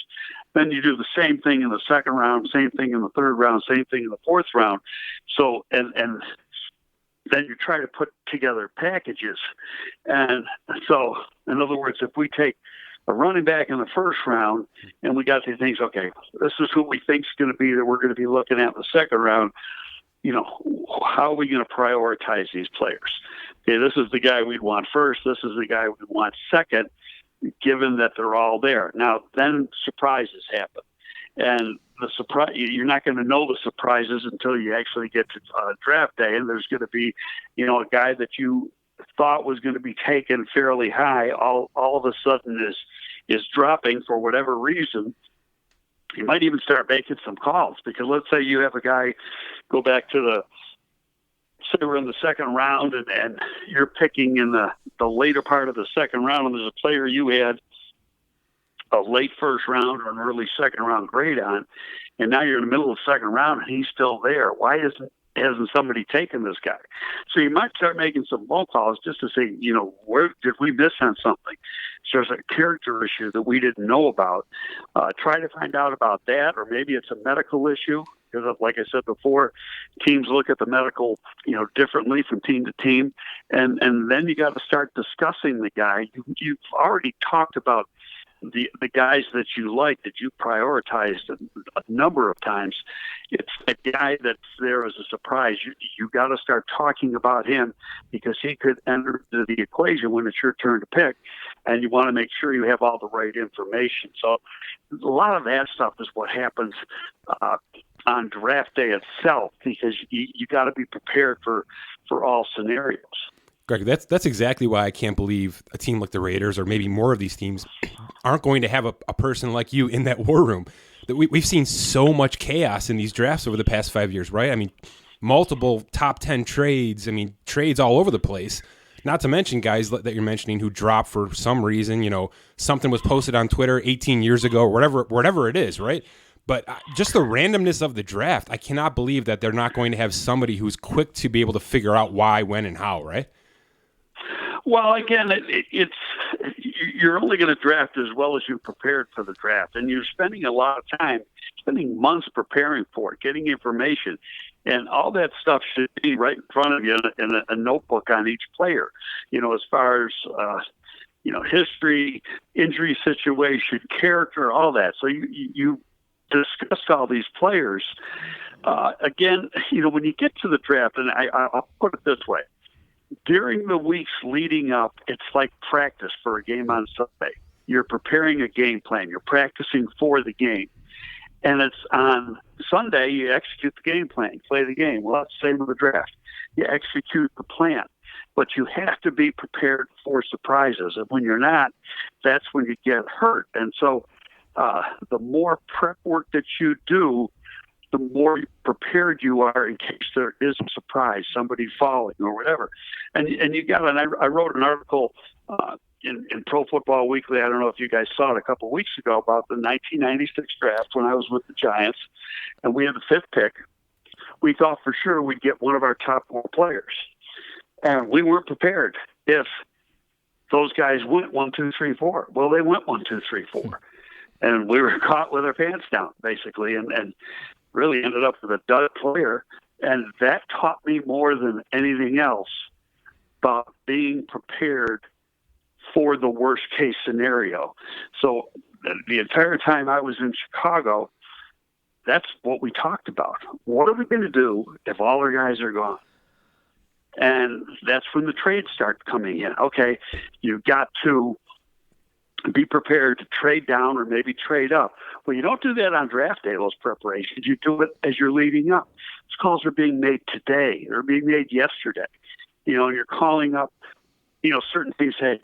Then you do the same thing in the second round, same thing in the third round, same thing in the fourth round. So, and then you try to put together packages. And so, in other words, if we take a running back in the first round and we got these things, okay, this is who we think is going to be that we're going to be looking at in the second round, how are we going to prioritize these players? Okay, this is the guy we'd want first. This is the guy we'd want second, given that they're all there. Now, then surprises happen. And you're not going to know the surprises until you actually get to draft day. And there's going to be, a guy that you thought was going to be taken fairly high, all of a sudden is dropping for whatever reason. You might even start making some calls, because let's say you have a guy go back to the say we're in the second round and you're picking in the later part of the second round, and there's a player you had a late first round or an early second round grade on, and now you're in the middle of the second round and he's still there. Why hasn't somebody taken this guy? So you might start making some phone calls just to say, where did we miss on something? So there's a character issue that we didn't know about. Try to find out about that, or maybe it's a medical issue. Because, like I said before, teams look at the medical, differently from team to team, and then you got to start discussing the guy. You've already talked about the guys that you like, that you prioritized a number of times. It's a guy that's there as a surprise. You got to start talking about him because he could enter the equation when it's your turn to pick, and you want to make sure you have all the right information. So a lot of that stuff is what happens on draft day itself, because you got to be prepared for all scenarios. Greg, that's exactly why I can't believe a team like the Raiders, or maybe more of these teams, aren't going to have a person like you in that war room. That we've seen so much chaos in these drafts over the past 5 years, right? I mean, multiple top 10 trades. I mean, trades all over the place. Not to mention guys that you're mentioning who dropped for some reason. Something was posted on Twitter 18 years ago, or whatever it is, right? But just the randomness of the draft, I cannot believe that they're not going to have somebody who's quick to be able to figure out why, when, and how, right? Well, again, you're only going to draft as well as you prepared for the draft, and you're spending a lot of time, spending months preparing for it, getting information, and all that stuff should be right in front of you in a notebook on each player. As far as history, injury situation, character, all that. So you discussed all these players. Again, when you get to the draft, and I'll put it this way. During the weeks leading up, it's like practice for a game on Sunday. You're preparing a game plan. You're practicing for the game. And it's on Sunday, you execute the game plan, play the game. Well, that's the same with the draft. You execute the plan. But you have to be prepared for surprises. And when you're not, that's when you get hurt. And so the more prep work that you do, the more prepared you are in case there is a surprise, somebody falling or whatever. And you got, and I wrote an article in Pro Football Weekly. I don't know if you guys saw it a couple of weeks ago about the 1996 draft when I was with the Giants, and we had the 5th pick. We thought for sure we'd get one of our top 4 players, and we weren't prepared if those guys went 1, 2, 3, 4. Well, they went 1, 2, 3, 4, and we were caught with our pants down basically, and really ended up with a dud player. And that taught me more than anything else about being prepared for the worst case scenario. So the entire time I was in Chicago, that's what we talked about. What are we going to do if all our guys are gone? And that's when the trades start coming in. Okay, you've got to be prepared to trade down or maybe trade up. Well, you don't do that on draft day, those preparations. You do it as you're leading up. These calls are being made today. They're being made yesterday. And you're calling up, certain things. Hey,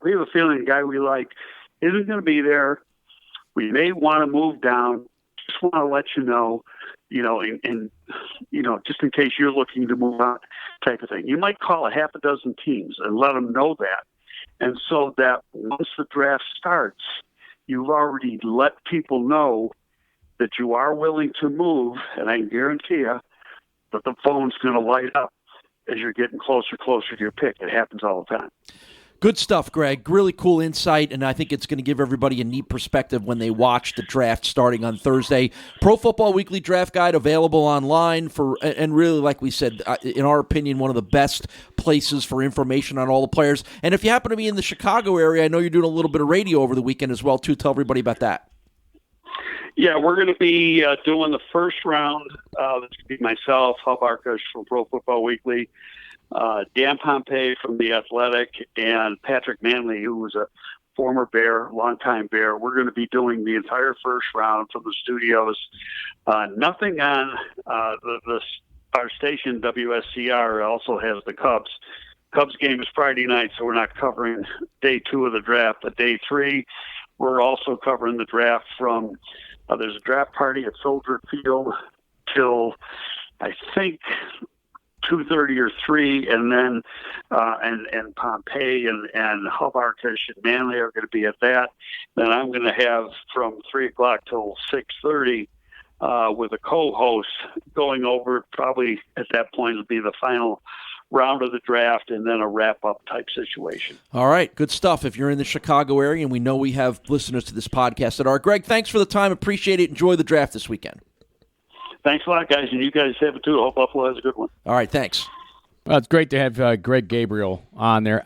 we have a feeling the guy we like isn't going to be there. We may want to move down. Just want to let you know, and just in case you're looking to move on, type of thing. You might call a half a dozen teams and let them know that. And so that once the draft starts, you've already let people know that you are willing to move, and I can guarantee you that the phone's going to light up as you're getting closer to your pick. It happens all the time. Good stuff, Greg. Really cool insight, and I think it's going to give everybody a neat perspective when they watch the draft starting on Thursday. Pro Football Weekly Draft Guide available online and really, like we said, in our opinion, one of the best places for information on all the players. And if you happen to be in the Chicago area, I know you're doing a little bit of radio over the weekend as well, too. Tell everybody about that. Yeah, we're going to be doing the first round. This could be myself, Hub Arkush from Pro Football Weekly, Dan Pompey from The Athletic, and Patrick Manley, who was a former Bear, longtime Bear. We're going to be doing the entire first round from the studios. Nothing on our station, WSCR, also has the Cubs. Cubs game is Friday night, so we're not covering day 2 of the draft. But day 3, we're also covering the draft from there's a draft party at Soldier Field till, I think, 2:30 or 3, and then and Pompey and Hubbard-Fish and Manley are going to be at that. Then I'm going to have from 3 o'clock till 6:30 with a co-host going over. Probably at that point it'll be the final round of the draft and then a wrap-up type situation. All right, good stuff. If you're in the Chicago area, and we know we have listeners to this podcast that are. Greg, thanks for the time. Appreciate it. Enjoy the draft this weekend. Thanks a lot, guys, and you guys have it too. Hope Buffalo has a good one. All right, thanks. Well, it's great to have Greg Gabriel on there.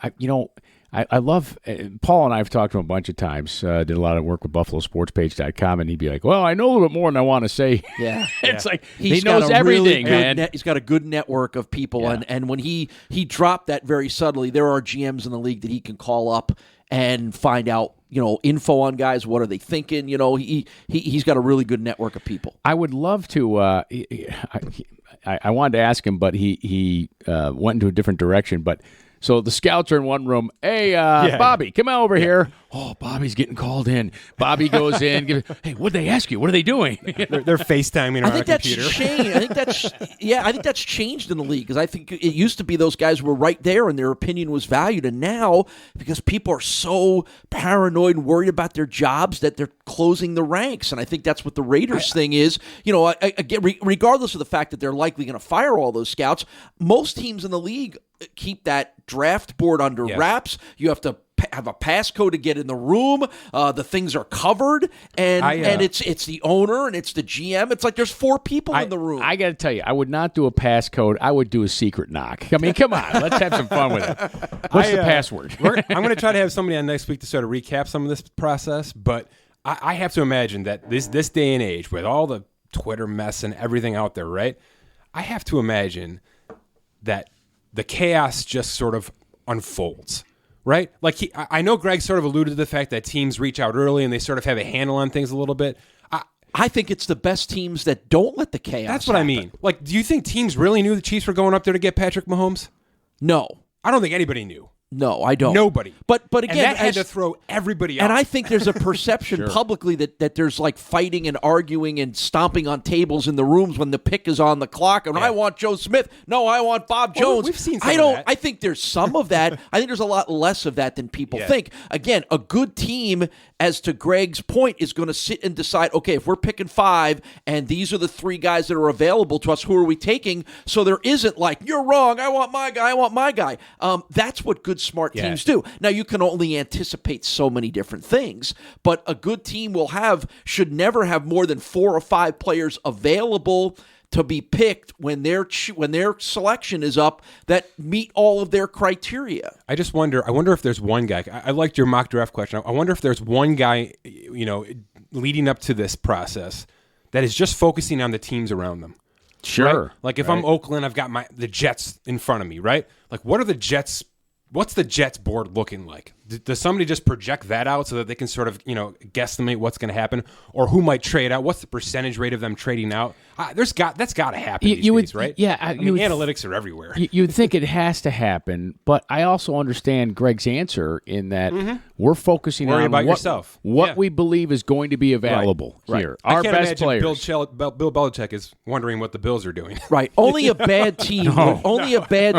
I love Paul and I have talked to him a bunch of times. Did a lot of work with BuffaloSportsPage.com, and he'd be like, "Well, I know a little bit more than I want to say." Yeah, it's like he knows everything, man. He's got a good network of people, and when he dropped that very subtly, there are GMs in the league that he can call up and find out, info on guys. What are they thinking? He's got a really good network of people. I would love to. I wanted to ask him, but he went into a different direction. But so the scouts are in one room. Hey, Bobby, come on over here. Oh, Bobby's getting called in. Bobby goes in. Hey, what'd they ask you? What are they doing? They're FaceTiming on a computer. I think that's changed in the league, because I think it used to be those guys were right there and their opinion was valued, and now because people are so paranoid and worried about their jobs that they're closing the ranks, and I think that's what the Raiders thing is. Again, regardless of the fact that they're likely going to fire all those scouts, most teams in the league keep that draft board under wraps. You have to have a passcode to get in the room. The things are covered, and it's the owner and it's the GM. It's like there's 4 people in the room. I got to tell you, I would not do a passcode. I would do a secret knock. I mean, come on, let's have some fun with it. What's the password? I'm going to try to have somebody on next week to sort of recap some of this process, but I have to imagine that this day and age, with all the Twitter mess and everything out there, right? I have to imagine that the chaos just sort of unfolds. Right? Like I know Greg sort of alluded to the fact that teams reach out early and they sort of have a handle on things a little bit. I think it's the best teams that don't let the chaos That's what happen. I mean. Like, do you think teams really knew the Chiefs were going up there to get Patrick Mahomes? No. I don't think anybody knew. No, I don't. Nobody. But again, and that had to throw everybody out. And I think there's a perception publicly that there's like fighting and arguing and stomping on tables in the rooms when the pick is on the clock. And I want Joe Smith. No, I want Bob Jones. We've seen some of that. I think there's some of that. I think there's a lot less of that than people think. Again, a good team, as to Greg's point, is going to sit and decide, okay, if we're picking 5 and these are the 3 guys that are available to us, who are we taking? So there isn't like, you're wrong, I want my guy. That's what good, smart teams do. Now, you can only anticipate so many different things, but a good team should never have more than 4 or 5 players available to be picked when their selection is up that meet all of their criteria. I just wonder. I wonder if there's one guy. I liked your mock draft question. I wonder if there's one guy, leading up to this process, that is just focusing on the teams around them. Sure. Right? Like if I'm Oakland, I've got the Jets in front of me, right? Like what are the Jets? What's the Jets board looking like? Does somebody just project that out so that they can sort of, guesstimate what's going to happen, or who might trade out? What's the percentage rate of them trading out? That's got to happen these days, right? Yeah, analytics are everywhere. You'd think it has to happen, but I also understand Greg's answer in that we're focusing Worry on about yourself. What we believe is going to be available here. I Our can't best imagine players. Bill Belichick is wondering what the Bills are doing. Right. Only a bad team.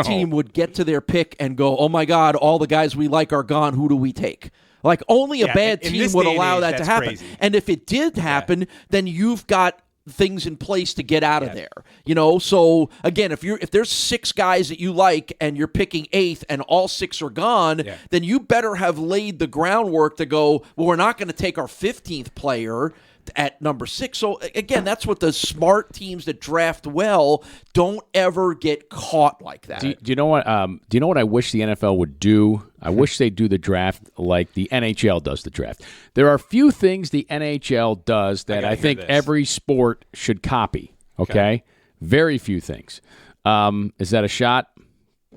Team would get to their pick and go, "Oh my God, all the guys we like are gone. Who do we take?" Like only a bad team would allow that to happen. Crazy. And if it did happen, then you've got things in place to get out of there. So again, if there's 6 guys that you like and you're picking 8th and all 6 are gone, then you better have laid the groundwork to go, well, we're not going to take our 15th player at number 6. So again, that's what the smart teams that draft well don't ever get caught like that. Do you know what? Do you know what I wish the NFL would do? I wish they'd do the draft like the NHL does the draft. There are few things the NHL does that I think every sport should copy. Okay? Very few things. Is that a shot?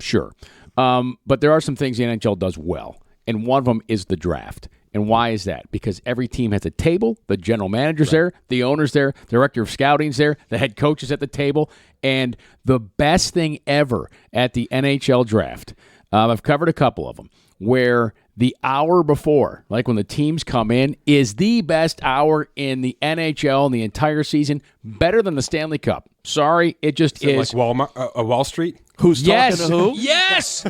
Sure. But there are some things the NHL does well, and one of them is the draft. And why is that? Because every team has a table, the general manager's there, the owner's there, the director of scouting's there, the head coach is at the table, and the best thing ever at the NHL draft, I've covered a couple of them, where the hour before, like when the teams come in, is the best hour in the NHL in the entire season, better than the Stanley Cup. Sorry, it just is. Like Wall Street? Who's talking to who? Yes!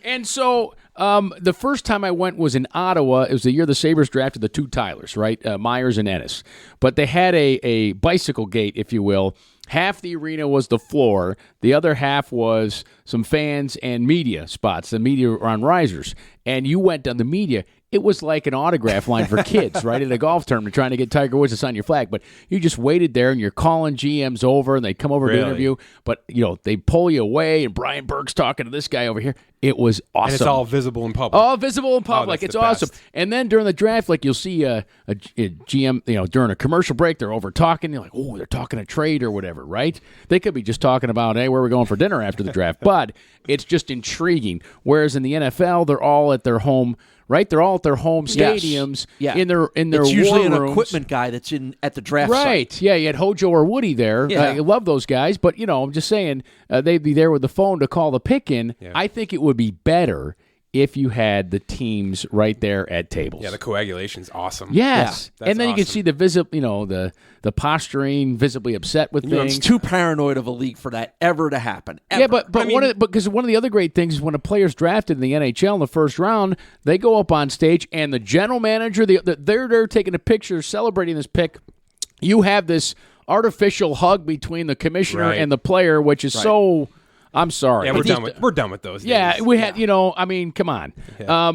And so the first time I went was in Ottawa. It was the year the Sabres drafted the two Tylers, right? Myers and Ennis. But they had a bicycle gate, if you will. Half the arena was the floor. The other half was some fans and media spots. The media were on risers. And you went on the media. It was like an autograph line for kids, right, at a golf tournament trying to get Tiger Woods to sign your flag. But you just waited there, and you're calling GMs over, and they come over to interview. But, they pull you away, and Brian Burke's talking to this guy over here. It was awesome. And it's all visible in public. All visible in public. It's awesome. Best. And then during the draft, like you'll see a GM, during a commercial break, they're over talking. You're like, oh, they're talking a trade or whatever, right? They could be just talking about, hey, where are we going for dinner after the draft? But it's just intriguing. Whereas in the NFL, they're all at their home. Right, they're all at their home stadiums in their It's usually war an rooms. Equipment guy that's at the draft Right, site. Yeah, you had Hojo or Woody there. Yeah. I love those guys, but I'm just saying they'd be there with the phone to call the pick in. Yeah. I think it would be better if you had the teams right there at tables. Yeah, the coagulation's awesome. Yes, yeah, and then you can see the the posturing, visibly upset with things. It's too paranoid of a league for that ever to happen. Ever. Yeah, but because one of the other great things is when a player's drafted in the NHL in the first round, they go up on stage and the general manager, they're there taking a picture, celebrating this pick. You have this artificial hug between the commissioner and the player, which is so. I'm sorry. Yeah, we're done with those. Yeah, days. we had. Come on. Yeah.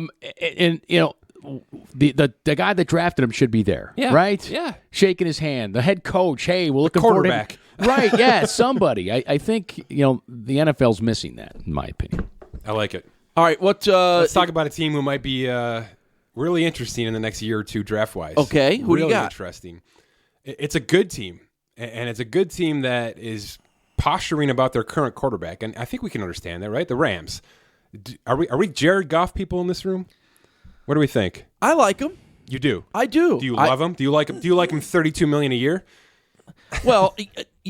The guy that drafted him should be there, right? Yeah, shaking his hand. The head coach. Hey, we're looking forward to quarterback. Right? Yeah, somebody. I think the NFL's missing that, in my opinion. I like it. All right, let's talk about a team who might be really interesting in the next year or two draft wise. Okay, who do you got? Interesting. It's a good team, and it's a good team that is posturing about their current quarterback, and I think we can understand that, right? The Rams. Are we Jared Goff people in this room? What do we think? I like him. You do? I do. Do you love him? Do you like him? Do you like him $32 million a year? Well,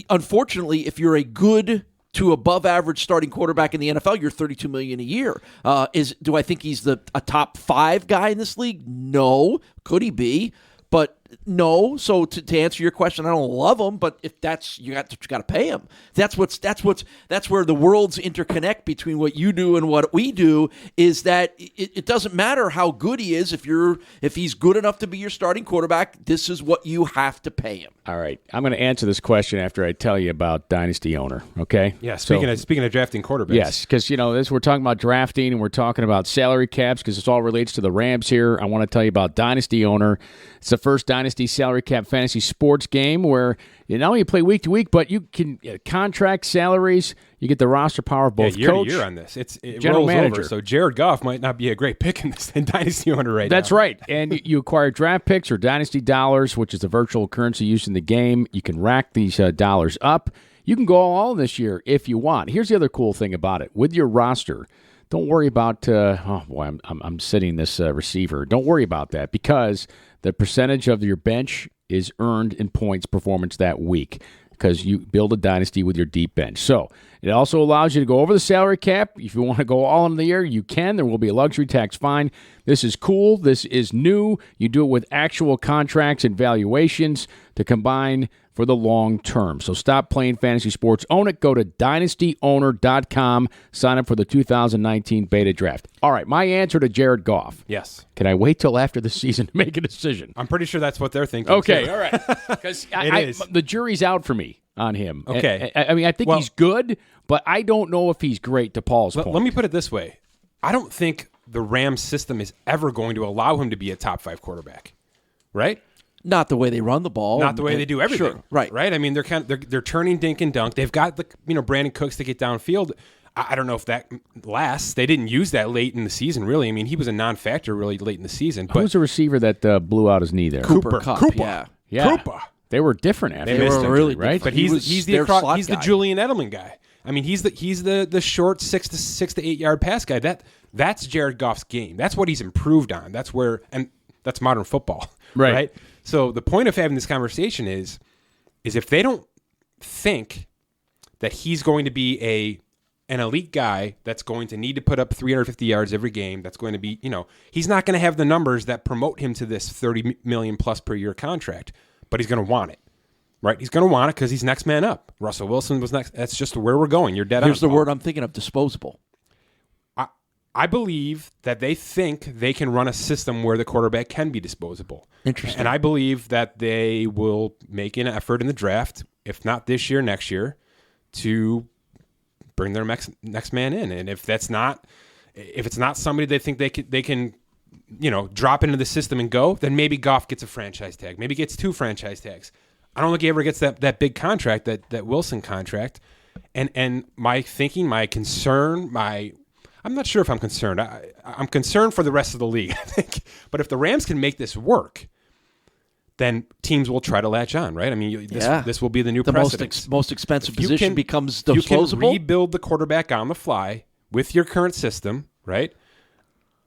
unfortunately, if you're a good to above average starting quarterback in the NFL, you're $32 million a year. Do I think he's a top 5 guy in this league? No. Could he be? But no. So to answer your question, I don't love him, but if that's you got to pay him. That's where the worlds interconnect between what you do and what we do. Is that it doesn't matter how good he is if he's good enough to be your starting quarterback. This is what you have to pay him. All right, I'm going to answer this question after I tell you about Dynasty Owner. Okay? Yeah. Speaking of drafting quarterbacks. Yes, because we're talking about drafting and we're talking about salary caps because it all relates to the Rams here. I want to tell you about Dynasty Owner. It's the first Dynasty salary cap fantasy sports game where not only you play week to week, but you can contract salaries. You get the roster power of both year coach, to year on this. It general rolls manager. over. So Jared Goff might not be a great pick in this Dynasty Owner right now. That's right. And you acquire draft picks or Dynasty dollars, which is the virtual currency used in the game. You can rack these dollars up. You can go all in this year if you want. Here's the other cool thing about it. With your roster, don't worry about, I'm sitting this receiver. Don't worry about that because the percentage of your bench is earned in points performance that week because you build a dynasty with your deep bench. So it also allows you to go over the salary cap. If you want to go all in the year, you can. There will be a luxury tax fine. This is cool. This is new. You do it with actual contracts and valuations to combine for the long term. So stop playing fantasy sports. Own it. Go to dynastyowner.com. Sign up for the 2019 beta draft. All right, my answer to Jared Goff. Yes. Can I wait till after the season to make a decision? I'm pretty sure that's what they're thinking. Okay, too. all right. Because is. The jury's out for me on him. Okay. I think he's good, but I don't know if he's great, to Paul's point. Let me put it this way. I don't think the Rams system is ever going to allow him to be a top 5 quarterback, right? Not the way they run the ball. Not the way they do everything. Sure, right. I mean, they're turning dink and dunk. They've got Brandon Cooks to get downfield. I don't know if that lasts. They didn't use that late in the season, really. I mean, he was a non-factor really late in the season. But who's the receiver that blew out his knee there? Cooper Kupp. Yeah. Cooper. They were different after. They were injury, really right. But He he's their slot the guy. Julian Edelman guy. I mean, he's the short 6 to 8 yard pass guy. That's Jared Goff's game. That's what he's improved on. That's modern football, right? So the point of having this conversation is if they don't think that he's going to be an elite guy that's going to need to put up 350 yards every game, that's going to be, he's not going to have the numbers that promote him to this $30 million plus per year contract, but he's going to want it, right? He's going to want it because he's next man up. Russell Wilson was next. That's just where we're going. You're dead on. Here's the word I'm thinking of, disposable. I believe that they think they can run a system where the quarterback can be disposable. Interesting. And I believe that they will make an effort in the draft, if not this year, next year, to bring their next man in. And if it's not somebody they think they can drop into the system and go, then maybe Goff gets a franchise tag. Maybe gets 2 franchise tags. I don't think he ever gets that big contract, that Wilson contract. And my thinking, my concern, I'm not sure if I'm concerned. I'm concerned for the rest of the league, I think. But if the Rams can make this work, then teams will try to latch on, right? I mean, this will be the new precedent. The most expensive position becomes disposable. You can rebuild the quarterback on the fly with your current system, right?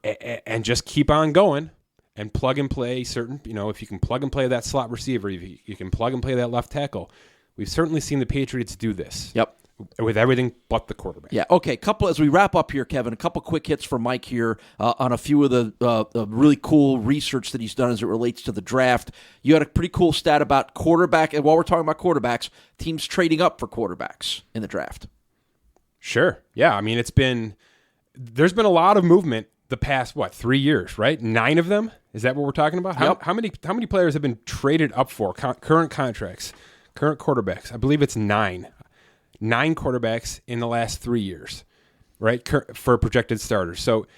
And just keep on going and plug and play certain, if you can plug and play that slot receiver, if you can plug and play that left tackle. We've certainly seen the Patriots do this. Yep. With everything but the quarterback. Yeah, okay. As we wrap up here, Kevin, a couple quick hits for Mike here on a few of the really cool research that he's done as it relates to the draft. You had a pretty cool stat about quarterback, and while we're talking about quarterbacks, teams trading up for quarterbacks in the draft. Sure. Yeah, I mean, there's been a lot of movement the past, 3 years, right? 9 of them? Is that what we're talking about? Yep. How many players have been traded up for, current contracts, current quarterbacks? I believe it's 9. 9 quarterbacks in the last 3 years, right, for projected starters. So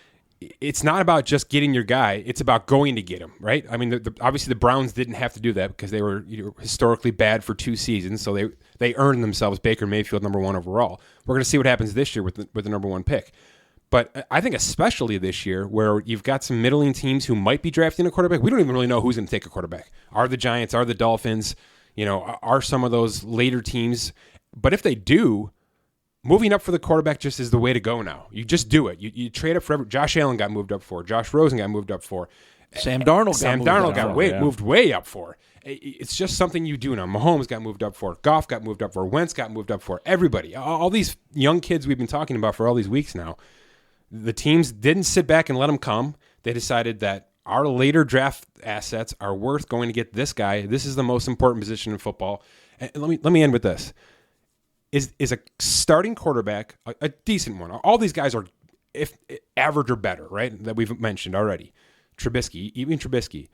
it's not about just getting your guy. It's about going to get him, right? I mean, obviously the Browns didn't have to do that because they were historically bad for 2 seasons, so they earned themselves Baker Mayfield number 1 overall. We're going to see what happens this year with the number 1 pick. But I think especially this year where you've got some middling teams who might be drafting a quarterback, we don't even really know who's going to take a quarterback. Are the Giants, are the Dolphins, are some of those later teams. But if they do, moving up for the quarterback just is the way to go now. You just do it. You trade up for Josh Allen got moved up for. Josh Rosen got moved up for. Sam Darnold moved way up for. It's just something you do now. Mahomes got moved up for. Goff got moved up for. Wentz got moved up for. Everybody. All these young kids we've been talking about for all these weeks now. The teams didn't sit back and let them come. They decided that our later draft assets are worth going to get this guy. This is the most important position in football. And let me end with this. Is a starting quarterback a decent one? All these guys are if average or better, right? That we've mentioned already. Even Trubisky.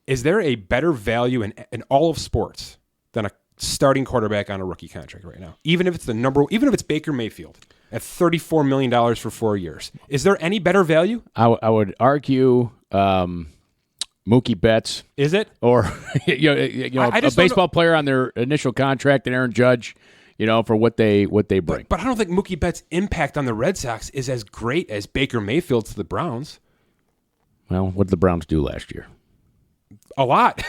Is there a better value in all of sports than a starting quarterback on a rookie contract right now? Even if it's Baker Mayfield at $34 million for 4 years, is there any better value? I would argue Mookie Betts. Is it? Or a baseball player on their initial contract and Aaron Judge. For what they bring. But I don't think Mookie Betts' impact on the Red Sox is as great as Baker Mayfield's to the Browns. Well, what did the Browns do last year? A lot.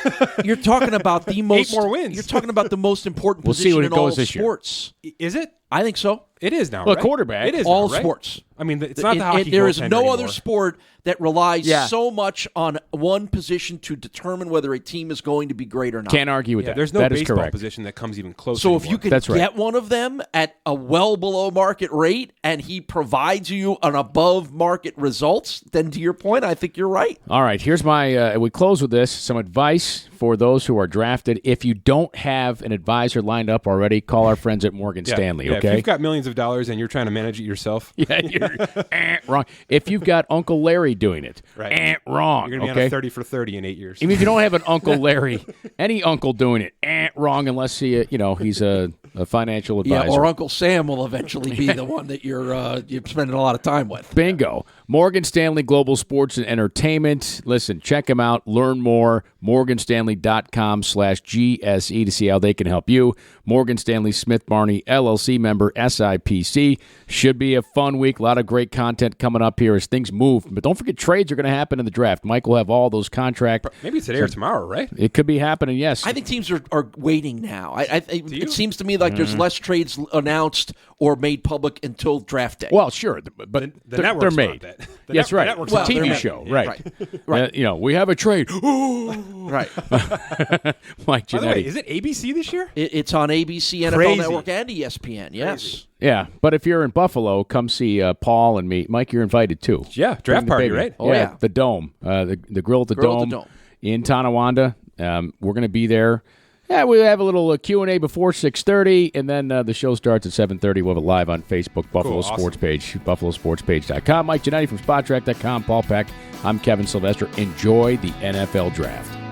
You're talking about the most 8 more wins. You're talking about the most important We'll position see what it in all goes this year. sports. Is it? I think so. It is now, Well, right? quarterback. It is all now, right? sports. I mean, it's not the hockey There is goaltender no anymore. other sport that relies so much on one position to determine whether a team is going to be great or not. Can't argue with that. There's no that is baseball correct. position that comes even close So anymore. if you can That's right. get one of them at a well below market rate and he provides you an above market results, then to your point, I think you're right. All right, here's my we close with this. Some advice for those who are drafted. If you don't have an advisor lined up already, call our friends at Morgan Stanley, okay? If you've got millions of dollars and you're trying to manage it yourself. Yeah, you're wrong. If you've got Uncle Larry doing it, Right. Wrong. You're going to be on a 30 for 30 in 8 years. Even if you don't have an Uncle Larry, any uncle doing it, wrong unless he's a financial advisor. Yeah, or Uncle Sam will eventually be the one that you're spending a lot of time with. Bingo. Morgan Stanley Global Sports and Entertainment. Listen, check them out. Learn more. MorganStanley.com/GSE to see how they can help you. Morgan Stanley Smith Barney, LLC member, SIPC. Should be a fun week. A lot of great content coming up here as things move. But don't forget, trades are going to happen in the draft. Mike will have all those contracts. Maybe today or tomorrow, right? It could be happening, yes. I think teams are waiting now. It seems to me like there's less trades announced or made public until draft day. Well, sure, but The they're networks made. want that. The That's right. networks It's a want TV that. show, Yeah. right? Right. We have a trade. Right. Mike By the way, Giannetti. is it ABC this year? It's on ABC, NFL Crazy. Network, and ESPN. Yes. Yeah, but if you're in Buffalo, come see Paul and me. Mike, you're invited too. Yeah, draft Bring the party, baby. right? Oh, yeah. The Dome, the grill at the Grill at Dome, the Dome. in Tonawanda. We're going to be there. Yeah, we have a little Q&A before 6:30, and then the show starts at 7:30. We'll have it live on Facebook, Buffalo Cool, Sports Page, buffalosportspage.com. Mike Giannetti from SpotTrack.com, Paul Peck. I'm Kevin Sylvester. Enjoy the NFL Draft.